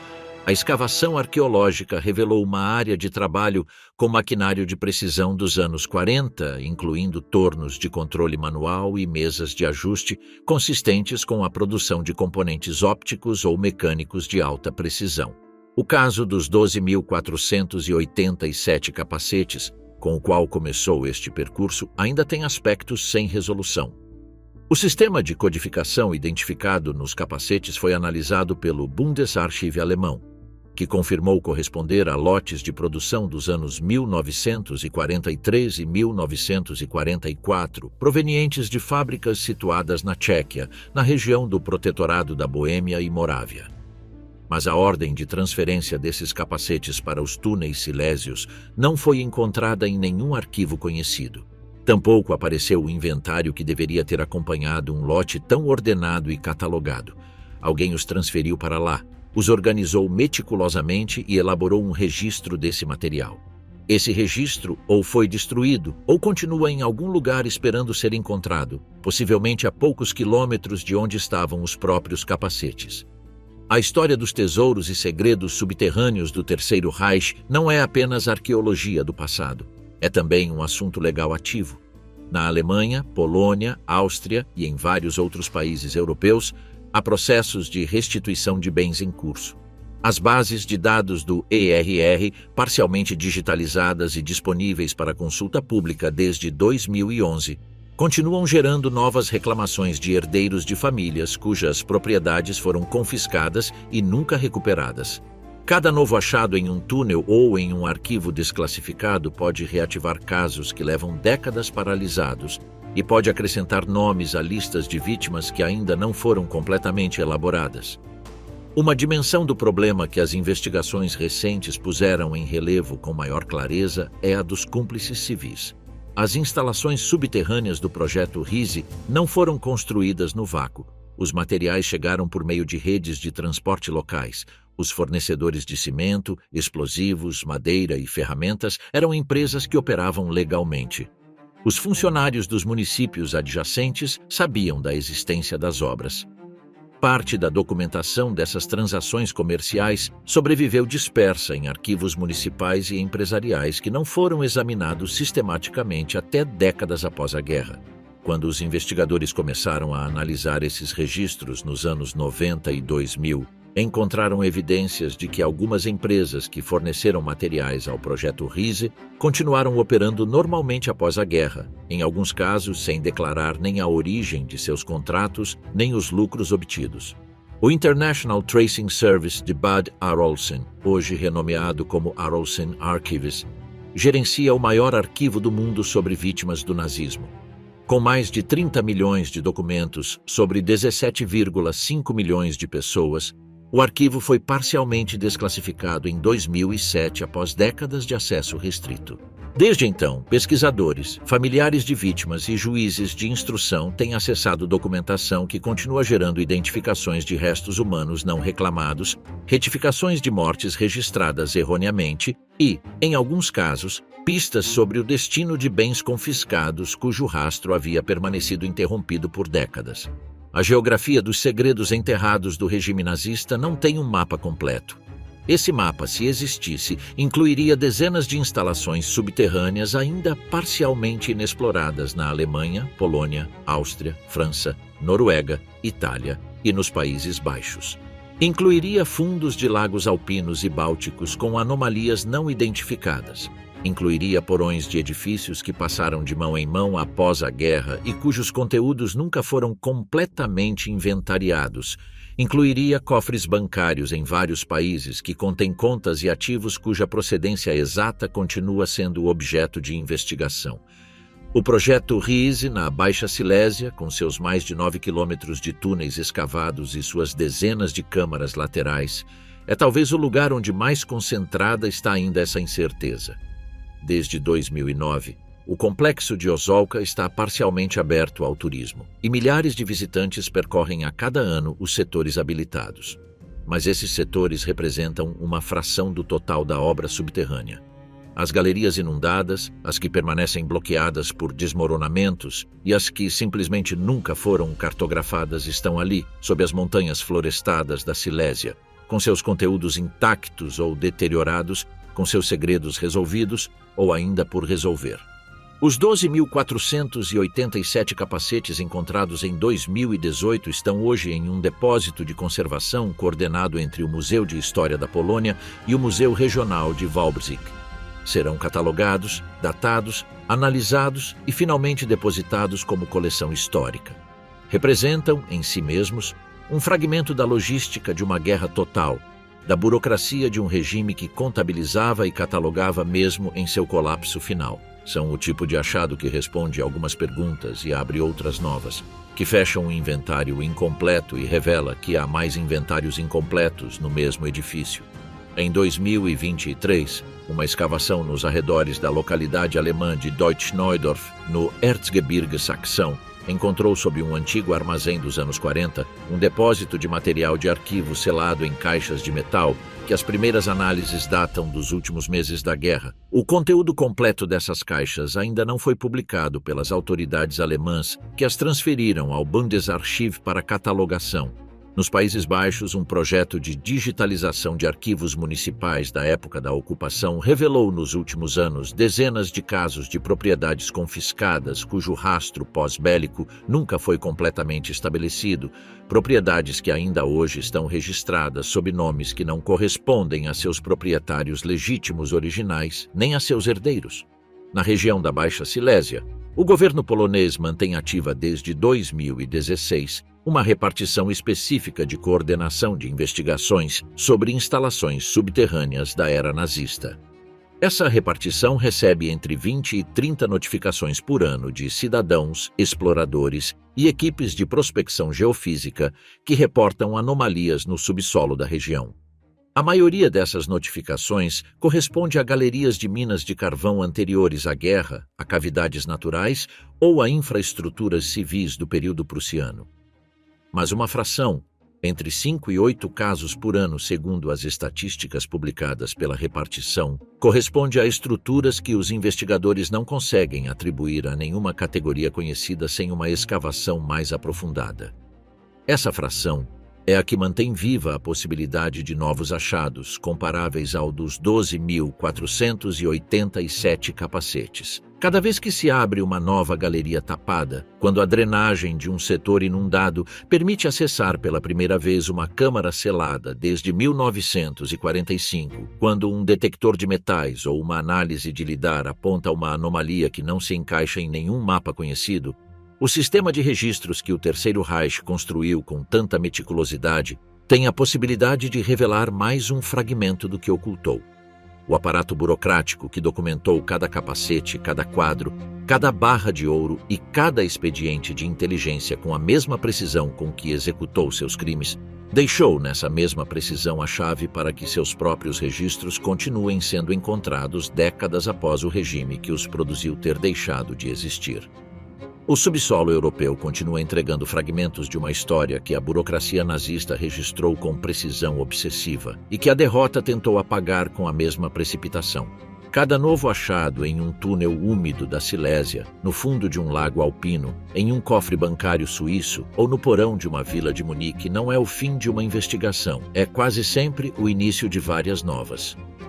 a escavação arqueológica revelou uma área de trabalho com maquinário de precisão dos anos 40, incluindo tornos de controle manual e mesas de ajuste consistentes com a produção de componentes ópticos ou mecânicos de alta precisão. O caso dos 12.487 capacetes, com o qual começou este percurso, ainda tem aspectos sem resolução. O sistema de codificação identificado nos capacetes foi analisado pelo Bundesarchiv alemão, que confirmou corresponder a lotes de produção dos anos 1943 e 1944, provenientes de fábricas situadas na Tchequia, na região do Protetorado da Boêmia e Morávia. Mas a ordem de transferência desses capacetes para os túneis silésios não foi encontrada em nenhum arquivo conhecido. Tampouco apareceu o inventário que deveria ter acompanhado um lote tão ordenado e catalogado. Alguém os transferiu para lá, os organizou meticulosamente e elaborou um registro desse material. Esse registro ou foi destruído ou continua em algum lugar esperando ser encontrado, possivelmente a poucos quilômetros de onde estavam os próprios capacetes. A história dos tesouros e segredos subterrâneos do Terceiro Reich não é apenas arqueologia do passado. É também um assunto legal ativo. Na Alemanha, Polônia, Áustria e em vários outros países europeus, há processos de restituição de bens em curso. As bases de dados do ERR, parcialmente digitalizadas e disponíveis para consulta pública desde 2011, continuam gerando novas reclamações de herdeiros de famílias cujas propriedades foram confiscadas e nunca recuperadas. Cada novo achado em um túnel ou em um arquivo desclassificado pode reativar casos que levam décadas paralisados e pode acrescentar nomes a listas de vítimas que ainda não foram completamente elaboradas. Uma dimensão do problema que as investigações recentes puseram em relevo com maior clareza é a dos cúmplices civis. As instalações subterrâneas do projeto Riese não foram construídas no vácuo. Os materiais chegaram por meio de redes de transporte locais. Os fornecedores de cimento, explosivos, madeira e ferramentas eram empresas que operavam legalmente. Os funcionários dos municípios adjacentes sabiam da existência das obras. Parte da documentação dessas transações comerciais sobreviveu dispersa em arquivos municipais e empresariais que não foram examinados sistematicamente até décadas após a guerra. Quando os investigadores começaram a analisar esses registros nos anos 90 e 2000, encontraram evidências de que algumas empresas que forneceram materiais ao projeto Riese continuaram operando normalmente após a guerra, em alguns casos sem declarar nem a origem de seus contratos nem os lucros obtidos. O International Tracing Service de Bad Arolsen, hoje renomeado como Arolsen Archives, gerencia o maior arquivo do mundo sobre vítimas do nazismo. Com mais de 30 milhões de documentos sobre 17,5 milhões de pessoas, o arquivo foi parcialmente desclassificado em 2007 após décadas de acesso restrito. Desde então, pesquisadores, familiares de vítimas e juízes de instrução têm acessado documentação que continua gerando identificações de restos humanos não reclamados, retificações de mortes registradas erroneamente e, em alguns casos, pistas sobre o destino de bens confiscados cujo rastro havia permanecido interrompido por décadas. A geografia dos segredos enterrados do regime nazista não tem um mapa completo. Esse mapa, se existisse, incluiria dezenas de instalações subterrâneas ainda parcialmente inexploradas na Alemanha, Polônia, Áustria, França, Noruega, Itália e nos Países Baixos. Incluiria fundos de lagos alpinos e bálticos com anomalias não identificadas. Incluiria porões de edifícios que passaram de mão em mão após a guerra e cujos conteúdos nunca foram completamente inventariados. Incluiria cofres bancários em vários países que contêm contas e ativos cuja procedência exata continua sendo objeto de investigação. O projeto Riese, na Baixa Silésia, com seus mais de 9 quilômetros de túneis escavados e suas dezenas de câmaras laterais, é talvez o lugar onde mais concentrada está ainda essa incerteza. Desde 2009, o complexo de Osolka está parcialmente aberto ao turismo, e milhares de visitantes percorrem a cada ano os setores habilitados. Mas esses setores representam uma fração do total da obra subterrânea. As galerias inundadas, as que permanecem bloqueadas por desmoronamentos e as que simplesmente nunca foram cartografadas estão ali, sob as montanhas florestadas da Silésia, com seus conteúdos intactos ou deteriorados, com seus segredos resolvidos ou ainda por resolver. Os 12.487 capacetes encontrados em 2018 estão hoje em um depósito de conservação coordenado entre o Museu de História da Polônia e o Museu Regional de Wałbrzych. Serão catalogados, datados, analisados e finalmente depositados como coleção histórica. Representam, em si mesmos, um fragmento da logística de uma guerra total, da burocracia de um regime que contabilizava e catalogava mesmo em seu colapso final. São o tipo de achado que responde a algumas perguntas e abre outras novas, que fecham um inventário incompleto e revela que há mais inventários incompletos no mesmo edifício. Em 2023, uma escavação nos arredores da localidade alemã de Deutsch-Neudorf, no Erzgebirge saxão, encontrou sob um antigo armazém dos anos 40 um depósito de material de arquivo selado em caixas de metal que as primeiras análises datam dos últimos meses da guerra. O conteúdo completo dessas caixas ainda não foi publicado pelas autoridades alemãs que as transferiram ao Bundesarchiv para catalogação. Nos Países Baixos, um projeto de digitalização de arquivos municipais da época da ocupação revelou nos últimos anos dezenas de casos de propriedades confiscadas cujo rastro pós-bélico nunca foi completamente estabelecido, propriedades que ainda hoje estão registradas sob nomes que não correspondem a seus proprietários legítimos originais nem a seus herdeiros. Na região da Baixa Silésia, o governo polonês mantém ativa desde 2016 uma repartição específica de coordenação de investigações sobre instalações subterrâneas da era nazista. Essa repartição recebe entre 20 e 30 notificações por ano de cidadãos, exploradores e equipes de prospecção geofísica que reportam anomalias no subsolo da região. A maioria dessas notificações corresponde a galerias de minas de carvão anteriores à guerra, a cavidades naturais ou a infraestruturas civis do período prussiano. Mas uma fração, entre 5 e 8 casos por ano segundo as estatísticas publicadas pela repartição, corresponde a estruturas que os investigadores não conseguem atribuir a nenhuma categoria conhecida sem uma escavação mais aprofundada. Essa fração é a que mantém viva a possibilidade de novos achados, comparáveis ao dos 12.487 capacetes. Cada vez que se abre uma nova galeria tapada, quando a drenagem de um setor inundado permite acessar pela primeira vez uma câmara selada desde 1945, quando um detector de metais ou uma análise de lidar aponta uma anomalia que não se encaixa em nenhum mapa conhecido, O sistema de registros que o Terceiro Reich construiu com tanta meticulosidade tem a possibilidade de revelar mais um fragmento do que ocultou. O aparato burocrático que documentou cada capacete, cada quadro, cada barra de ouro e cada expediente de inteligência com a mesma precisão com que executou seus crimes, deixou nessa mesma precisão a chave para que seus próprios registros continuem sendo encontrados décadas após o regime que os produziu ter deixado de existir. O subsolo europeu continua entregando fragmentos de uma história que a burocracia nazista registrou com precisão obsessiva e que a derrota tentou apagar com a mesma precipitação. Cada novo achado em um túnel úmido da Silésia, no fundo de um lago alpino, em um cofre bancário suíço ou no porão de uma vila de Munique não é o fim de uma investigação, é quase sempre o início de várias novas.